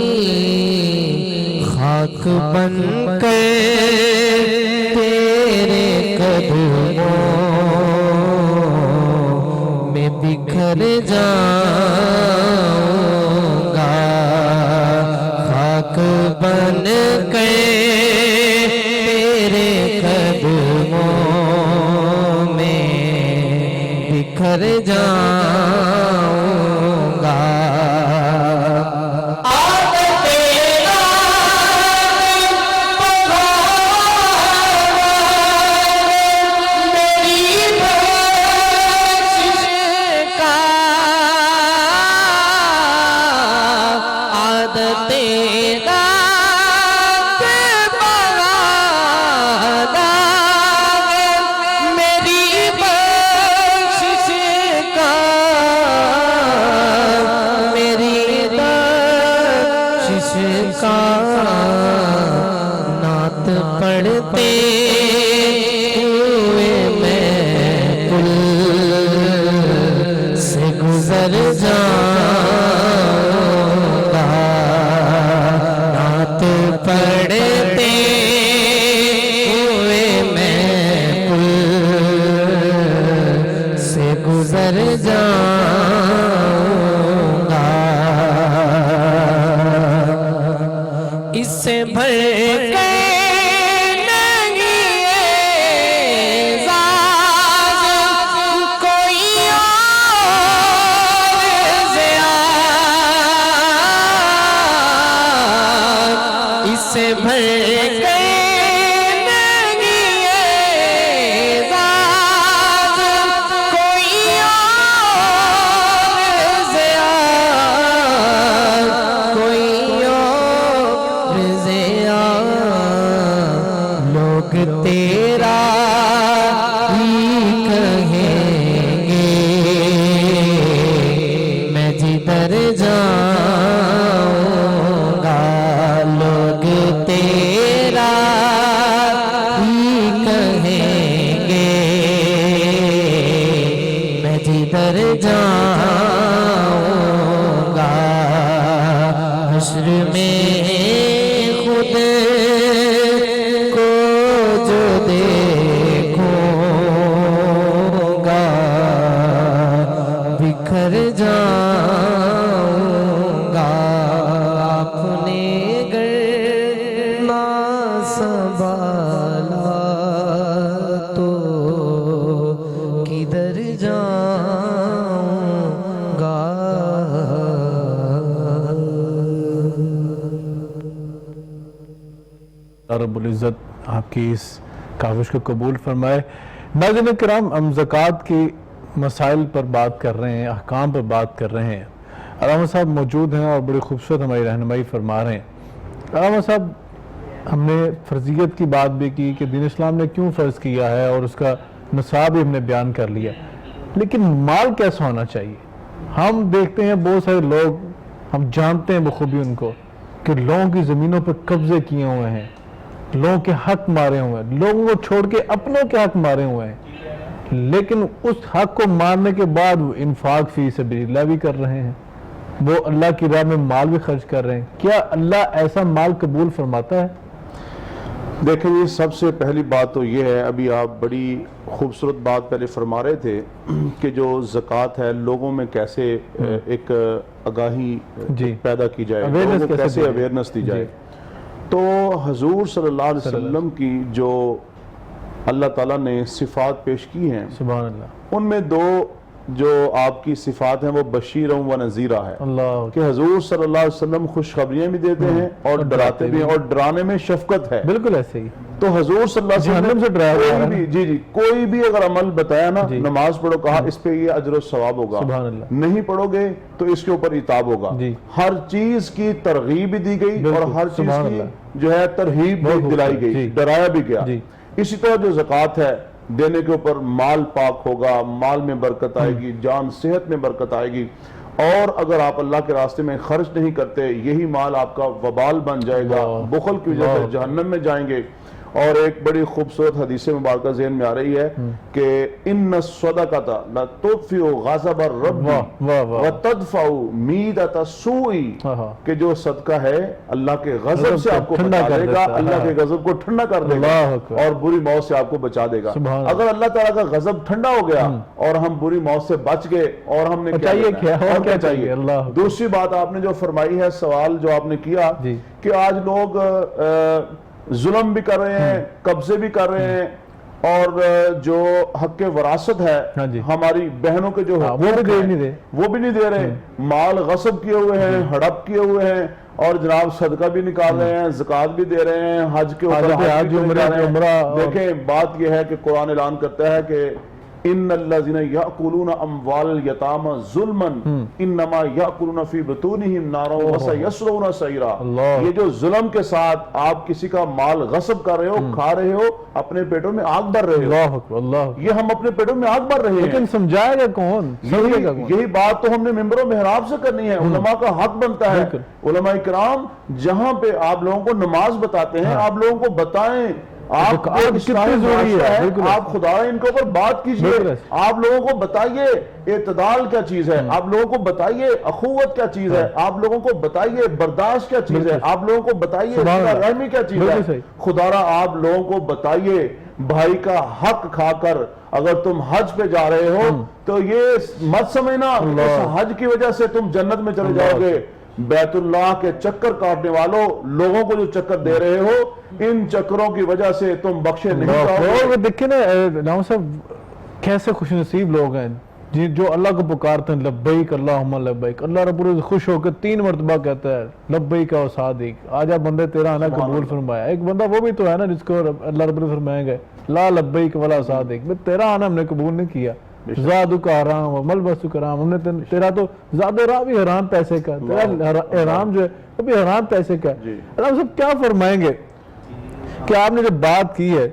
خاک بن کر تیرے قدموں میں بکھر جاؤں گا خاک بن کر تیرے قدموں میں بکھر جاؤں گا نعت پڑھتے ہوئے میں کل سے گزر جاؤں گا نعت پڑھتے ہوئے میں کل سے گزر جاؤں گا اس سے بھر کے نہیں اعزاز کوئی اور زیاد اس سے بھر کے نہیں اعزاز کوئی اور زیاد کوئی لوگ تیرا ہی کہیں گے میں جدھر جاؤں گا لوگ تیرا ہی کہیں گے میں جدھر جاؤں گا حشر میں خود کو جو دیکھوں گا بکھر جاؤں گا آپ نے گر نہ سنبھالا تو کدھر جاؤں گا رب العزت آپ کی اس کاوش کو قبول فرمائے۔ ناظرین کرام، ہم زکوٰۃ کی مسائل پر بات کر رہے ہیں، احکام پر بات کر رہے ہیں۔ علامہ صاحب موجود ہیں اور بڑی خوبصورت ہماری رہنمائی فرما رہے ہیں۔ علامہ صاحب، ہم نے فرضیت کی بات بھی کی کہ دین اسلام نے کیوں فرض کیا ہے اور اس کا نصاب بھی ہم نے بیان کر لیا، لیکن مال کیسا ہونا چاہیے؟ ہم دیکھتے ہیں بہت سارے لوگ، ہم جانتے ہیں بخوبی ان کو کہ لوگوں کی زمینوں پر قبضے کیے ہوئے ہیں، لوگوں کے حق مارے ہوئے ہیں، لوگوں کو چھوڑ کے اپنوں کے حق مارے ہوئے ہیں، لیکن اس حق کو مارنے کے بعد وہ انفاق فی سبیل اللہ بھی کر رہے ہیں، وہ اللہ کی راہ میں مال بھی خرچ کر رہے ہیں۔ کیا اللہ ایسا مال قبول فرماتا ہے؟ دیکھیں جی، سب سے پہلی بات تو یہ ہے، ابھی آپ بڑی خوبصورت بات پہلے فرما رہے تھے کہ جو زکوٰۃ ہے لوگوں میں کیسے ایک آگاہی پیدا کی جائے، لوگوں کو کیسے اویئرنس دی جائے۔ تو حضور صلی اللہ علیہ وسلم کی جو اللہ تعالیٰ نے صفات پیش کی ہیں، سبحان اللہ، ان میں دو جو آپ کی صفات ہیں وہ بشیرا و نذیرا ہے، اللہ کہ حضور صلی اللہ علیہ وسلم خوشخبریاں بھی دیتے ہیں اور ڈراتے بھی ہیں، اور ڈرانے میں شفقت ہے۔ بالکل ایسے ہی تو حضور صلی اللہ علیہ جہنم سے ڈرایا وسلم جا رہا کوئی بھی کوئی بھی اگر عمل بتایا نا، نماز پڑھو، کہا اس پہ یہ اجر و ثواب ہوگا، سبحان اللہ، نہیں پڑھو گے تو اس کے اوپر عتاب ہوگا۔ ہر چیز کی ترغیب بھی دی گئی اور ہر چیز کی جو ہے ترہیب بھی دلائی گئی، ڈرایا بھی گیا۔ اسی طرح جو زکوٰۃ ہے، دینے کے اوپر مال پاک ہوگا، مال میں برکت آئے گی، جان صحت میں برکت آئے گی، اور اگر آپ اللہ کے راستے میں خرچ نہیں کرتے، یہی مال آپ کا وبال بن جائے گا، بخل کی وجہ سے جہنم میں جائیں گے۔ اور ایک بڑی خوبصورت حدیث مبارکہ ذہن میں آ رہی ہے کہ ان الصدقۃ لا تطفئ غضب الرب وتدفع میدۃ السوء، کہ جو صدقہ ہے اللہ کے غضب سے آپ کو بچا دے گا، اللہ کے غضب کو ٹھنڈا کر دے گا اور بری موت سے آپ کو بچا دے گا۔ اگر اللہ تعالیٰ کا غضب ٹھنڈا ہو گیا اور ہم بری موت سے بچ گئے، اور ہم نے کیا چاہیے؟ دوسری بات آپ نے جو فرمائی ہے، سوال جو آپ نے کیا کہ آج لوگ ظلم بھی کر رہے ہیں، قبضے بھی کر رہے ہیں، اور جو حق وراثت ہے ہماری بہنوں کے جو وہ بھی نہیں دے رہے، مال غصب کیے ہوئے ہیں، ہڑپ کیے ہوئے ہیں، اور جناب صدقہ بھی نکال رہے ہیں، زکوٰۃ بھی دے رہے ہیں، حج کے اوپر دیکھیں بات یہ ہے کہ قرآن اعلان کرتا ہے کہ ان الذین یاکلون اموال الیتامی ظلما انما یاکلون فی بطونہم نارا وسیصلون سعیرا۔ یہ جو ظلم کے ساتھ آپ کسی کا مال غصب کر رہے ہو، کھا رہے ہو، اپنے پیٹوں میں آگ بھر رہے ہو، یہ ہم اپنے پیٹوں میں آگ بھر رہے ہیں، لیکن سمجھائے گا کون؟ یہی بات تو ہم نے ممبر و محراب سے کرنی ہے، علماء کا حق بنتا ہے۔ علماء کرام جہاں پہ آپ لوگوں کو نماز بتاتے ہیں، آپ لوگوں کو بتائیں، آپ کتنی ضروری ہے، آپ خدا ان کے اوپر بات کیجئے، آپ لوگوں کو بتائیے اعتدال کیا چیز ہے، آپ لوگوں کو بتائیے اخوت کیا چیز ہے، آپ لوگوں کو بتائیے برداشت کیا چیز ہے، آپ لوگوں کو بتائیے صلہ رحمی کیا چیز ہے۔ خدا را آپ لوگوں کو بتائیے بھائی کا حق کھا کر اگر تم حج پہ جا رہے ہو تو یہ مت سمجھنا اس حج کی وجہ سے تم جنت میں چلے جاؤ گے۔ بیت اللہ کے چکر کاٹنے والوں، لوگوں کو جو چکر دے رہے ہو، ان چکروں کی وجہ سے تم بخشے نہیں جاؤ گے۔ دیکھیں نا نام صاحب کیسے خوش نصیب لوگ ہیں جو اللہ کو پکارتے ہیں، لبیک اللہم لبیک، اللہ رب العزت خوش ہو کے 3 مرتبہ کہتا ہے لبیک و صادق، آجا بندے تیرا آنا قبول فرمایا۔ ایک بندہ وہ بھی تو ہے نا جس کو اللہ رب العزت فرمائیں گے لا لبیک ولا صادق، تیرا آنا ہم نے قبول نہیں کیا، زادو کا حرام و ملبسو کا حرام، ہم نے تیرا تو زاد و راہ بھی حرام پیسے کا، تیرا حرام جو ہے وہ بھی حرام پیسے کا۔ اللہ صاحب کیا فرمائیں گے کہ آپ نے جو بات کی ہے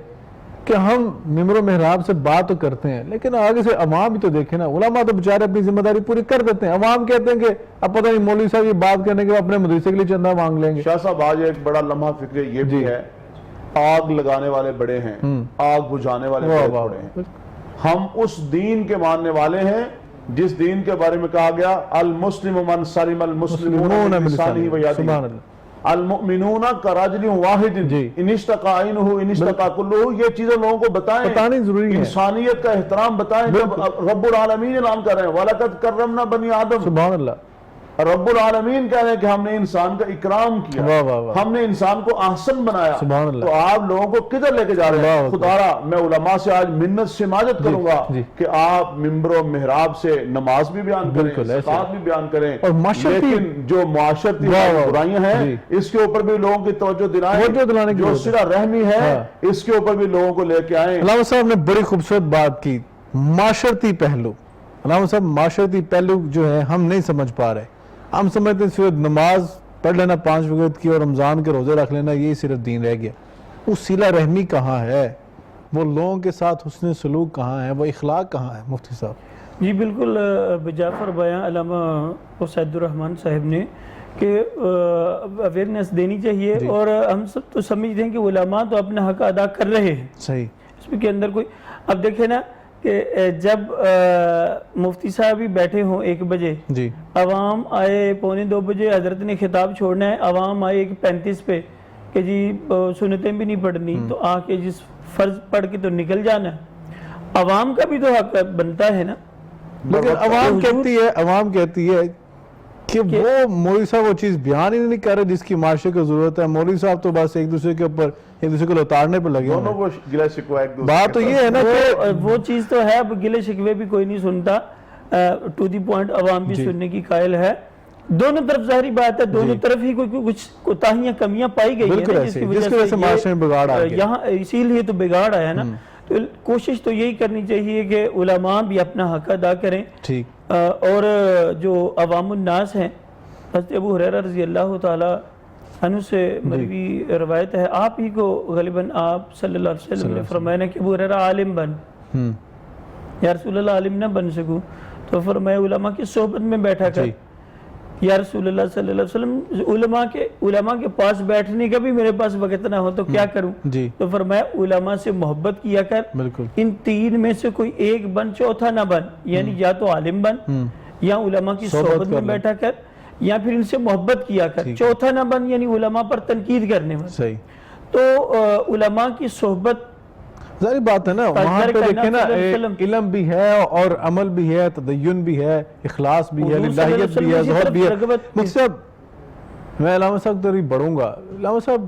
کہ ہم ممبر و محراب سے بات تو کرتے ہیں، لیکن آگے سے عوام بھی تو دیکھیں نا، علماء تو بیچارے اپنی ذمہ داری پوری کر دیتے ہیں، عوام کہتے ہیں کہ اب پتہ نہیں مولوی صاحب یہ بات کرنے کے بعد اپنے مدرسے کے لیے چندہ مانگ لیں گے۔ شاہ صاحب آج ایک بڑا لمحہ فکر یہ بھی ہے، آگ لگانے والے بڑے ہیں، آگ بجھانے والے بڑے ہیں۔ ہم اس دین کے ماننے والے ہیں جس دین کے بارے میں کہا گیا المسلم من سلم المسلمون من لسانہ و یدہ، المؤمنون کراجل واحد ان اشتقى عینہ ان اشتقى کلہ۔ یہ چیزیں لوگوں کو بتائیں، انسانیت کا احترام بتائیں۔ جب رب العالمین اعلان کر رہے ہیں وَلَقَدْ كَرَّمْنَا بَنِي آدم، سبحان اللہ، رب العالمین کہہ رہے ہیں کہ ہم نے انسان کا اکرام کیا، ہم نے انسان کو احسن بنایا، تو آپ لوگوں کو کدھر لے کے جا رہے ہیں؟ خدا را میں علماء سے آج منت سماجت کروں گا کہ آپ ممبر و محراب سے نماز بھی بیان کریں، زکوٰۃ بھی بیان کریں، لیکن جو معاشرتی برائیاں ہیں اس کے اوپر بھی لوگوں کی توجہ دلائیں، جو صلہ رحمی ہے اس کے اوپر بھی لوگوں کو لے کے آئیں۔ علامہ صاحب نے بڑی خوبصورت بات کی، معاشرتی پہلو۔ علامہ صاحب معاشرتی پہلو جو ہے ہم نہیں سمجھ پا رہے، ہم سمجھتے ہیں صرف نماز پڑھ لینا 5 وقت کی اور رمضان کے روزے رکھ لینا یہی صرف دین رہ گیا۔ وہ صلہ رحمی کہاں ہے، وہ لوگوں کے ساتھ حسن سلوک کہاں ہے، وہ اخلاق کہاں ہے؟ مفتی صاحب جی بالکل بجا فرمایا علامہ سید الرحمن صاحب نے کہ اویئرنیس دینی چاہیے، اور ہم سب تو سمجھتے ہیں کہ علماء تو اپنا حق ادا کر رہے ہیں، صحیح، اس کے اندر کوئی، اب دیکھیں نا کہ جب مفتی صاحب بھی بیٹھے ہوں 1 بجے، جی، عوام آئے 1:45 بجے، حضرت نے خطاب چھوڑنا ہے، عوام آئے 1:35 پہ کہ جی سنتیں بھی نہیں پڑھنی، تو آ کے جس فرض پڑھ کے تو نکل جانا ہے، عوام کا بھی تو حق بنتا ہے نا۔ لیکن عوام کہتی ہے کہ وہ مولوی صاحب وہ چیز بیان ہی نہیں کر رہے جس کی معاشرے کو ضرورت ہے، مولوی صاحب تو بس ایک دوسرے کے اوپر ایک دوسرے کو اتارنے پہ لگے دونوں کو گلہ شکوہ ایک دوسرے، بات تو یہ ہے نا کہ وہ چیز تو ہے، اب گلے شکوے بھی کوئی نہیں سنتا، ٹو دی پوائنٹ عوام بھی سننے کی قائل ہے، دونوں طرف ظاہری بات ہے، دونوں طرف ہی کچھ کوتاہیاں کمیاں پائی گئی ہیں جس کی وجہ سے معاشرے میں بگاڑ آ گیا، یہاں اسی لیے تو بگاڑ آیا نا۔ تو کوشش تو یہی کرنی چاہیے کہ علماء بھی اپنا حق ادا کریں، اور جو عوام الناس ہیں، حضرت ابو ہریرہ رضی اللہ تعالی عنہ سے مروی روایت ہے، آپ ہی کو غالباً آپ صلی اللہ علیہ وسلم نے فرمایا کہ ابو ہریرہ عالم بن، یا رسول اللہ عالم نہ بن سکوں تو فرمایا علماء کی صحبت میں بیٹھا کر، یا رسول اللہ صلی اللہ علیہ وسلم علماء کے پاس بیٹھنے کا بھی میرے پاس وقت نہ ہو تو کیا کروں، تو فرمایا علماء سے محبت کیا کر، ان 3 میں سے کوئی ایک بن، چوتھا نہ بن، یعنی یا تو عالم بن، یا علماء کی صحبت میں بیٹھا کر، یا پھر ان سے محبت کیا کر، چوتھا نہ بن یعنی علماء پر تنقید کرنے میں۔ تو علماء کی صحبت ظاہری بات ہے نا، وہاں پہ دیکھیں نا علم بھی ہے اور عمل بھی ہے، تدین بھی ہے، اخلاص بھی ہے، للہیت بھی ہے، زہد بھی ہے۔ مقصد میں علامہ صاحب تری بڑھوں گا، علامہ صاحب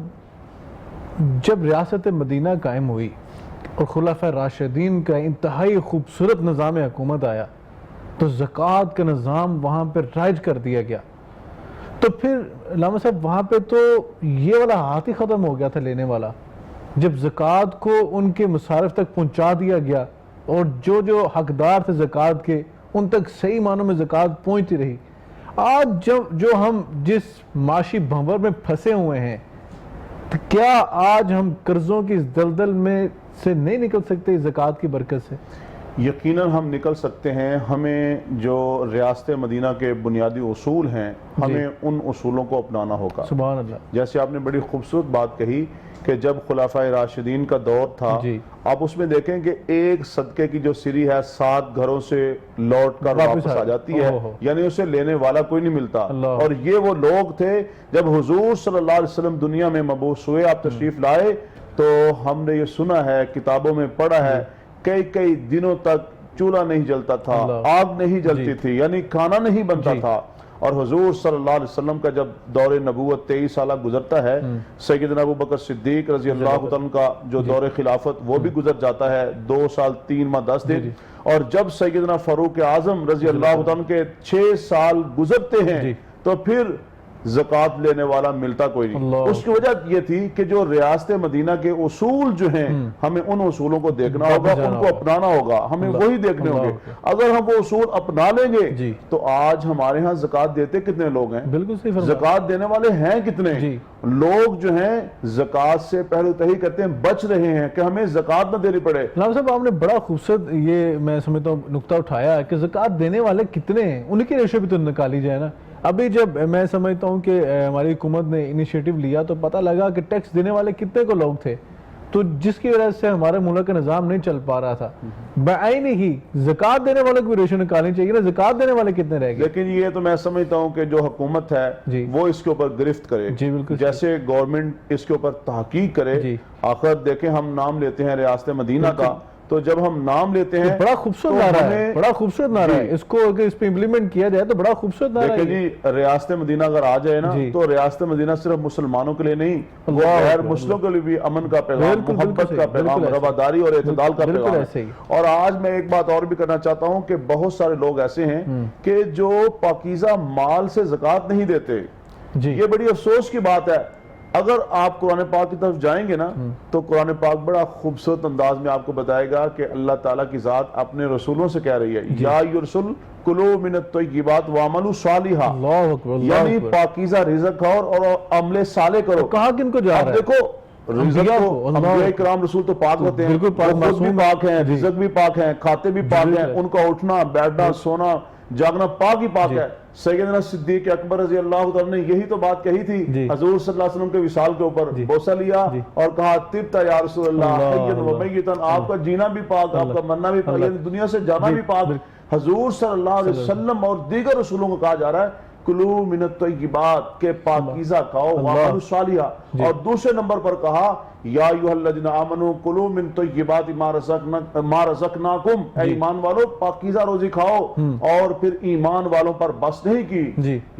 جب ریاست مدینہ قائم ہوئی اور خلفاء راشدین کا انتہائی خوبصورت نظام حکومت آیا تو زکوٰۃ کا نظام وہاں پہ رائج کر دیا گیا، تو پھر علامہ صاحب وہاں پہ تو یہ والا ہاتھ ہی ختم ہو گیا تھا لینے والا، جب زکوٰۃ کو ان کے مصارف تک پہنچا دیا گیا اور جو حقدار تھے زکوٰۃ کے ان تک صحیح معنوں میں زکوٰۃ پہنچتی رہی۔ آج جو ہم جس معاشی بھنور میں پھنسے ہوئے ہیں، تو کیا آج ہم قرضوں کی اس دلدل میں سے نہیں نکل سکتے زکوٰۃ کی برکت سے؟ یقیناً ہم نکل سکتے ہیں، ہمیں جو ریاست مدینہ کے بنیادی اصول ہیں ہمیں ان اصولوں کو اپنانا ہوگا۔ سبحان اللہ۔ جیسے آپ نے بڑی خوبصورت بات کہی کہ جب خلفائے راشدین کا دور تھا، آپ اس میں دیکھیں کہ ایک صدقے کی جو سری ہے 7 گھروں سے لوٹ کر واپس آ جاتی ہے، یعنی اسے لینے والا کوئی نہیں ملتا۔ اور یہ وہ لوگ تھے جب حضور صلی اللہ علیہ وسلم دنیا میں مبعوث ہوئے، آپ تشریف لائے، تو ہم نے یہ سنا ہے، کتابوں میں پڑھا ہے، کئی دنوں تک چولہا نہیں جلتا تھا، آگ نہیں جلتی تھی، یعنی کھانا نہیں بنتا تھا۔ اور حضور صلی اللہ علیہ وسلم کا جب دور نبوت 23 سالہ گزرتا ہے، سیدنا ابو بکر صدیق رضی اللہ عنہ کا جو دور خلافت وہ بھی گزر جاتا ہے 2 سال 3 ماہ 10 دن، اور جب سیدنا فاروق اعظم رضی اللہ عنہ کے 6 سال گزرتے ہیں تو پھر زکوٰۃ لینے والا ملتا کوئی نہیں۔ اس کی وجہ یہ تھی کہ جو ریاست مدینہ کے اصول جو ہیں ہمیں ان اصولوں کو دیکھنا ہوگا، ان کو اپنانا ہوگا، ہمیں وہی دیکھنے ہوں گے۔ اگر ہم وہ اصول اپنا لیں گے تو آج ہمارے ہاں زکوٰۃ دیتے کتنے لوگ ہیں؟ بالکل صحیح فرمایا۔ زکوٰۃ دینے والے ہیں کتنے؟ لوگ جو ہیں زکوٰۃ سے پہلو تہی کرتے ہیں، بچ رہے ہیں کہ ہمیں زکوٰۃ نہ دینی پڑے۔ علامہ صاحب آپ نے بڑا خوبصورت یہ میں سمجھتا ہوں نقطہ اٹھایا کہ زکوٰۃ دینے والے کتنے ہیں، ان کی ریشو بھی تو نکالی جائے نا۔ ابھی جب میں سمجھتا ہوں کہ ہماری حکومت نے انیشیٹو لیا تو پتہ لگا کہ ٹیکس دینے والے کتنے کو لوگ تھے، تو جس کی وجہ سے ہمارے ملک کا نظام نہیں چل پا رہا تھا۔ بعین ہی زکوٰۃ دینے والوں کو بھی ریشو نکالنی چاہیے نا، زکوٰۃ دینے والے کتنے رہ گئے؟ لیکن یہ تو میں سمجھتا ہوں کہ جو حکومت ہے وہ اس کے اوپر گرفت کرے، جیسے گورنمنٹ اس کے اوپر تحقیق کرے۔ آخر دیکھیں ہم نام لیتے ہیں ریاست مدینہ کا، تو جب ہم نام لیتے ہیں بڑا خوبصورت نعرہ ہے، بڑا خوبصورت نعرہ ہے، اس کو اگر اس پہ امپلیمنٹ کیا جائے تو بڑا خوبصورت نعرہ ہے۔ دیکھیں جی ریاست مدینہ اگر آ جائے نا تو روایت مدینہ صرف مسلمانوں کے لیے نہیں، وہ غیر مسلموں کے لیے بھی امن کا پیغام، محبت کا پیغام، رواداری اور اعتدال کا پیغام ہے۔ اور آج میں ایک بات اور بھی کرنا چاہتا ہوں کہ بہت سارے لوگ ایسے ہیں کہ جو پاکیزہ مال سے زکوٰۃ نہیں دیتے۔ یہ بڑی افسوس کی بات ہے۔ اگر آپ قرآن پاک کی طرف جائیں گے نا تو قرآن پاک بڑا خوبصورت انداز میں آپ کو بتائے گا کہ اللہ تعالیٰ کی ذات اپنے رسولوں سے کہہ رہی ہے، یا ایھا الرسل کلوا من الطیبات واعملوا صالحا، یعنی پاکیزہ رزق کھاؤ اور عمل صالح کرو۔ کہاں کن کو جا رہا ہے؟ دیکھو رزق کو انبیاء کرام رسول تو پاک ہوتے ہیں، خود بھی پاک ہیں، رزق بھی پاک ہیں، کھاتے بھی پاک ہیں، ان کا اٹھنا بیٹھنا سونا جاگنا پاک ہی پاک ہے، سیدنا صدیق اکبر رضی اللہ عنہ نے یہی تو بات کہی تھی حضور صلی اللہ علیہ وسلم کے وصال کے اوپر، بوسہ لیا اور کہا طبت یا رسول اللہ حیا و میتا، آپ کا جینا بھی پاک، آپ کا مرنا بھی پاک، یعنی دنیا سے جانا بھی پاک۔ حضور صلی اللہ علیہ وسلم اور دیگر رسولوں کو کہا جا رہا ہے کلو من الطیبات کے پاکیزہ کھاؤ وعملوا صالحا، اور دوسرے نمبر پر کہا یا ایھا الذین آمنوا کلوا من طیبات ما رزقناکم، اے ایمان والو پاکیزہ روزی کھاؤ، اور پھر ایمان والوں پر بس نہیں کی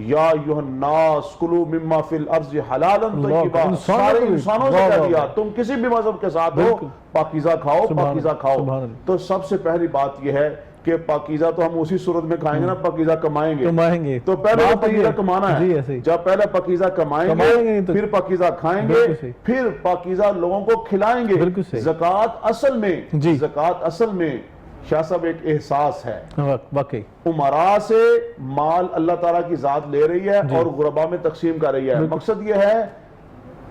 یا ایھا الناس کلوا مما فی الارض حلالا طیبا، سارے انسانوں سے کہہ دیا تم کسی بھی مذہب کے ساتھ ہو پاکیزہ کھاؤ پاکیزہ کھاؤ۔ تو سب سے پہلی بات یہ ہے کہ پاکیزہ تو ہم اسی صورت میں کھائیں گے نا، پاکیزہ کمائیں گے تو پہلے پاکیزہ کمانا ہے، جب پہلے پاکیزہ کمائیں گے پھر پاکیزہ کھائیں گے پھر پاکیزہ لوگوں کو کھلائیں گے۔ زکوٰۃ اصل میں شاہ صاحب ایک احساس ہے، واقعی امراء سے مال اللہ تعالیٰ کی ذات لے رہی ہے اور غرباء میں تقسیم کر رہی ہے۔ مقصد یہ ہے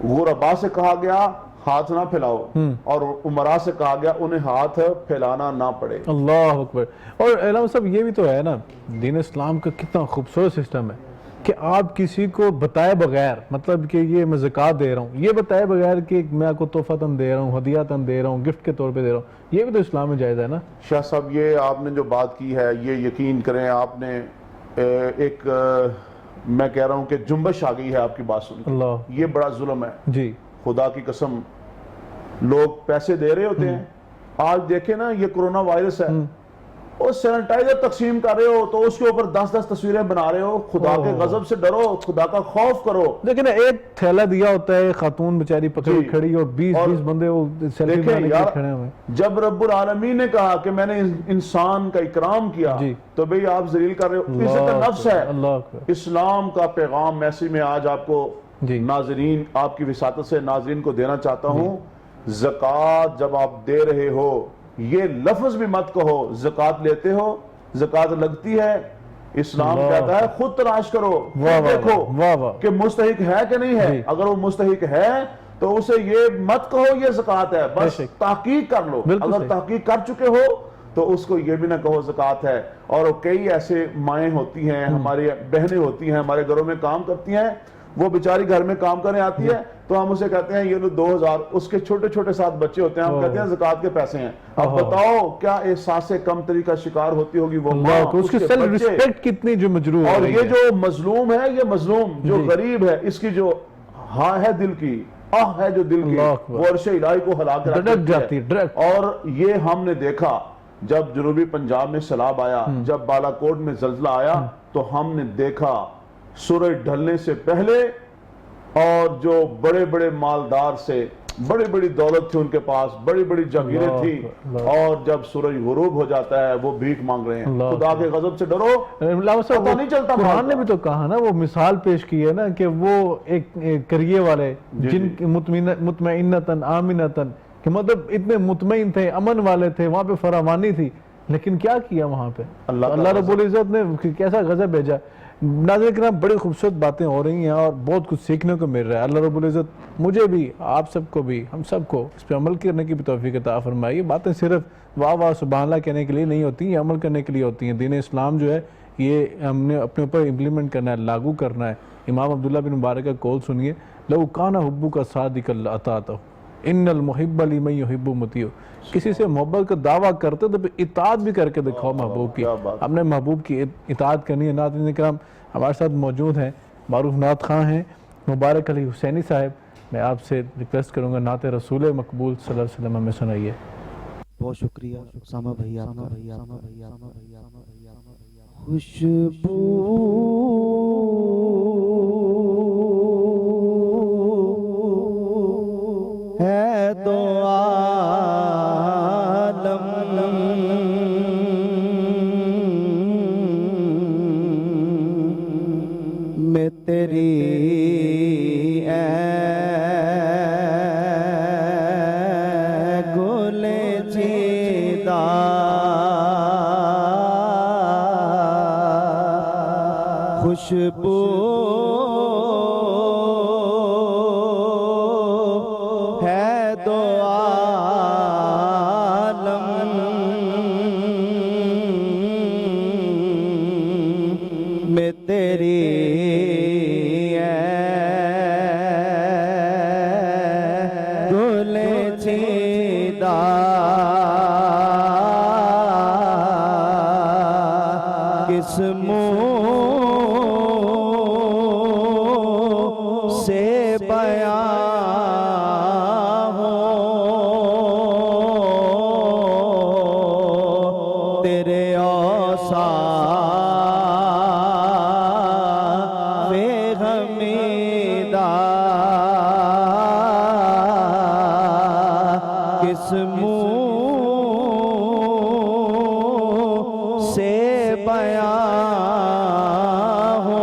غرباء سے کہا گیا ہاتھ نہ پھیلاؤ اور امراء سے کہا گیا انہیں ہاتھ پھیلانا نہ پڑے۔ اللہ اکبر۔ اور علامہ صاحب یہ بھی تو ہے نا، دین اسلام کا کتنا خوبصورت سسٹم ہے کہ آپ کسی کو بتائے بغیر، مطلب کہ یہ میں زکوٰۃ دے رہا ہوں، یہ بتائے بغیر کہ میں آپ کو تحفہ دے رہا ہوں، ہدیہ دے رہا ہوں، گفٹ کے طور پہ دے رہا ہوں، یہ بھی تو اسلام میں جائز ہے نا۔ شاہ صاحب یہ آپ نے جو بات کی ہے یہ یقین کریں آپ نے ایک میں کہہ رہا ہوں کہ جنبش آ گئی ہے آپ کی بات سن کے۔ اللہ، یہ بڑا ظلم ہے جی خدا کی قسم۔ لوگ پیسے دے رہے ہوتے ہیں، آج دیکھیں نا یہ کرونا وائرس ہے، اور سینیٹائزر تقسیم کر رہے ہو تو اس کے اوپر 10 تصویریں بنا رہے ہو۔ خدا کے غضب سے ڈرو، خدا کا خوف کرو۔ لیکن ایک تھیلا دیا ہوتا ہے، خاتون بیچاری پکڑی کھڑی اور 20 بندے وہ سیلفی بنانے کے لیے کھڑے ہوئے۔ جب رب العالمین نے کہا کہ میں نے انسان کا اکرام کیا تو بھئی آپ ذلیل کر رہے ہو، عزت نفس ہے۔ اسلام کا پیغام ایسی میں آج آپ کو ناظرین، آپ کی وساطت سے ناظرین کو دینا چاہتا ہوں۔ زکوٰۃ جب آپ دے رہے ہو یہ لفظ بھی مت کہو زکوٰۃ لیتے ہو، زکوٰۃ لگتی ہے، اسلام کہتا ہے خود تلاش کرو، خود دیکھو کہ مستحق ہے کہ نہیں ہے۔ اگر وہ مستحق ہے تو اسے یہ مت کہو یہ زکوٰۃ ہے، بس تحقیق کر لو۔ اگر تحقیق کر چکے ہو تو اس کو یہ بھی نہ کہو زکوٰۃ ہے۔ اور کئی ایسے مائیں ہوتی ہیں، ہماری بہنیں ہوتی ہیں، ہمارے گھروں میں کام کرتی ہیں، وہ بیچاری گھر میں کام کرنے آتی ہے تو ہم اسے کہتے ہیں یہ لو 2000، اس کے چھوٹے چھوٹے 7 بچے ہوتے ہیں، ہم کہتے ہیں زکوٰۃ کے پیسے ہیں۔ اب بتاؤ کیا احساس کم تری کا شکار ہوتی ہوگی وہ ماں، اس کی سیلف ریسپیکٹ کتنی جو مجروح ہے۔ اور یہ جو مظلوم ہے، یہ مظلوم جو غریب ہے، اس کی جو ہاں ہے دل کی، ہے جو دل کی، وہ عرش الہی کو ہلا کے رکھ جاتی ہے۔ اور یہ ہم نے دیکھا جب جنوبی پنجاب میں سیلاب آیا، جب بالا کوٹ میں زلزلہ آیا تو ہم نے دیکھا سورج ڈھلنے سے پہلے، اور جو بڑے بڑے مالدار سے، بڑی بڑی دولت تھی ان کے پاس، بڑی بڑی جاگیریں تھی، اور جب سورج غروب ہو جاتا ہے وہ بھیک مانگ رہے ہیں۔ خدا کے غضب سے ڈرو، پتہ نہیں چلتا۔ قرآن نے بھی تو کہا نا، وہ مثال پیش کی ہے نا کہ وہ ایک کریے والے جن مطمئنتاً آمنتاً، کہ مطلب اتنے مطمئن تھے، امن والے تھے، وہاں پہ فراوانی تھی، لیکن کیا کیا وہاں پہ؟ اللہ رب العزت نے کیسا غضب بھیجا۔ ناظرین کرام، بڑی خوبصورت باتیں ہو رہی ہیں اور بہت کچھ سیکھنے کو مل رہا ہے۔ اللہ رب العزت مجھے بھی، آپ سب کو بھی، ہم سب کو اس پہ عمل کرنے کی بھی توفیق عطا فرمائے۔ یہ باتیں صرف واہ واہ سبحان اللہ کہنے کے لیے نہیں ہوتی، یہ عمل کرنے کے لیے ہوتی ہیں۔ دین اسلام جو ہے یہ ہم نے اپنے اوپر امپلیمنٹ کرنا ہے، لاگو کرنا ہے۔ امام عبداللہ بن مبارک کا قول سنیے، لو کان حبک صادقا لاطعتہ ان المحب لمن یحب مطیع۔ کسی سے محبت کا دعویٰ کرتے تو اطاعت بھی کر کے دکھاؤ محبوب کی۔ ہم نے محبوب کی اطاعت کرنی ہے۔ ناظرین کرام، ہمارے ساتھ موجود ہیں معروف نعت خواں ہیں مبارک علی حسینی صاحب۔ میں آپ سے ریکویسٹ کروں گا نعت رسول مقبول صلی اللہ علیہ وسلم ہمیں سنائیے۔ بہت شکریہ اسامہ بھیا کا۔ خوشبو ہے دو عالم میں تیری اے گلے چیدہ خوشبو ہے دو عالم میں تیری گل چیدہ کس منہ سے بیان ہو تیرے اوصاف حمیدہ کس منہ سے بیان ہو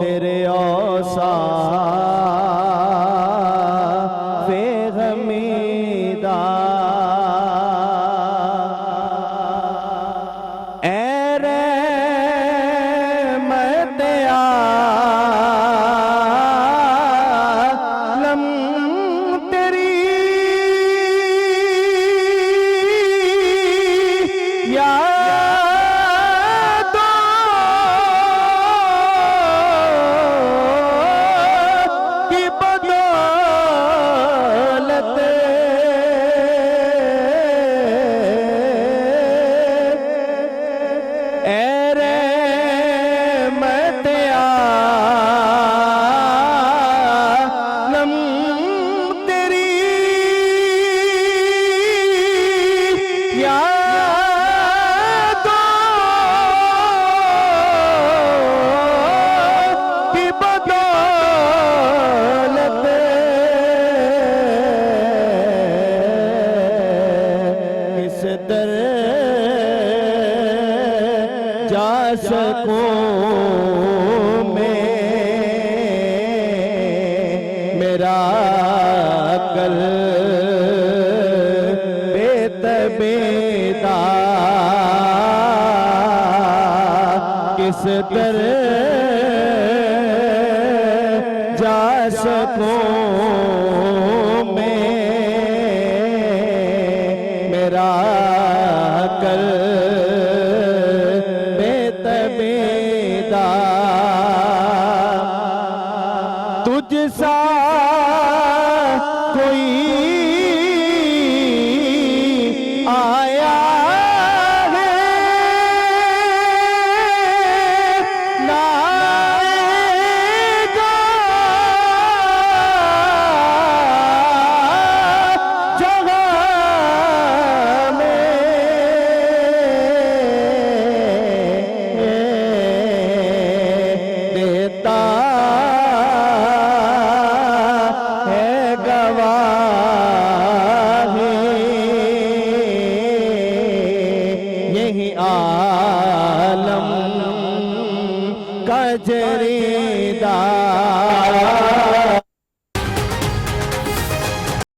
تیرے اوصاف حمیدہ اے رحمت عالم تیری یادوں کی بدولت اے رحمت عالم تیری یادوں کی بدولت کس در جا سکوں میں میرا قلب تبیدہ کس در جا سکوں میں میرا قلب تبیدہ تجھ سا کوئی آیا ہے نہ آئے گا جہاں میں دیتا ہے گواہی یہی عالم کا جریدہ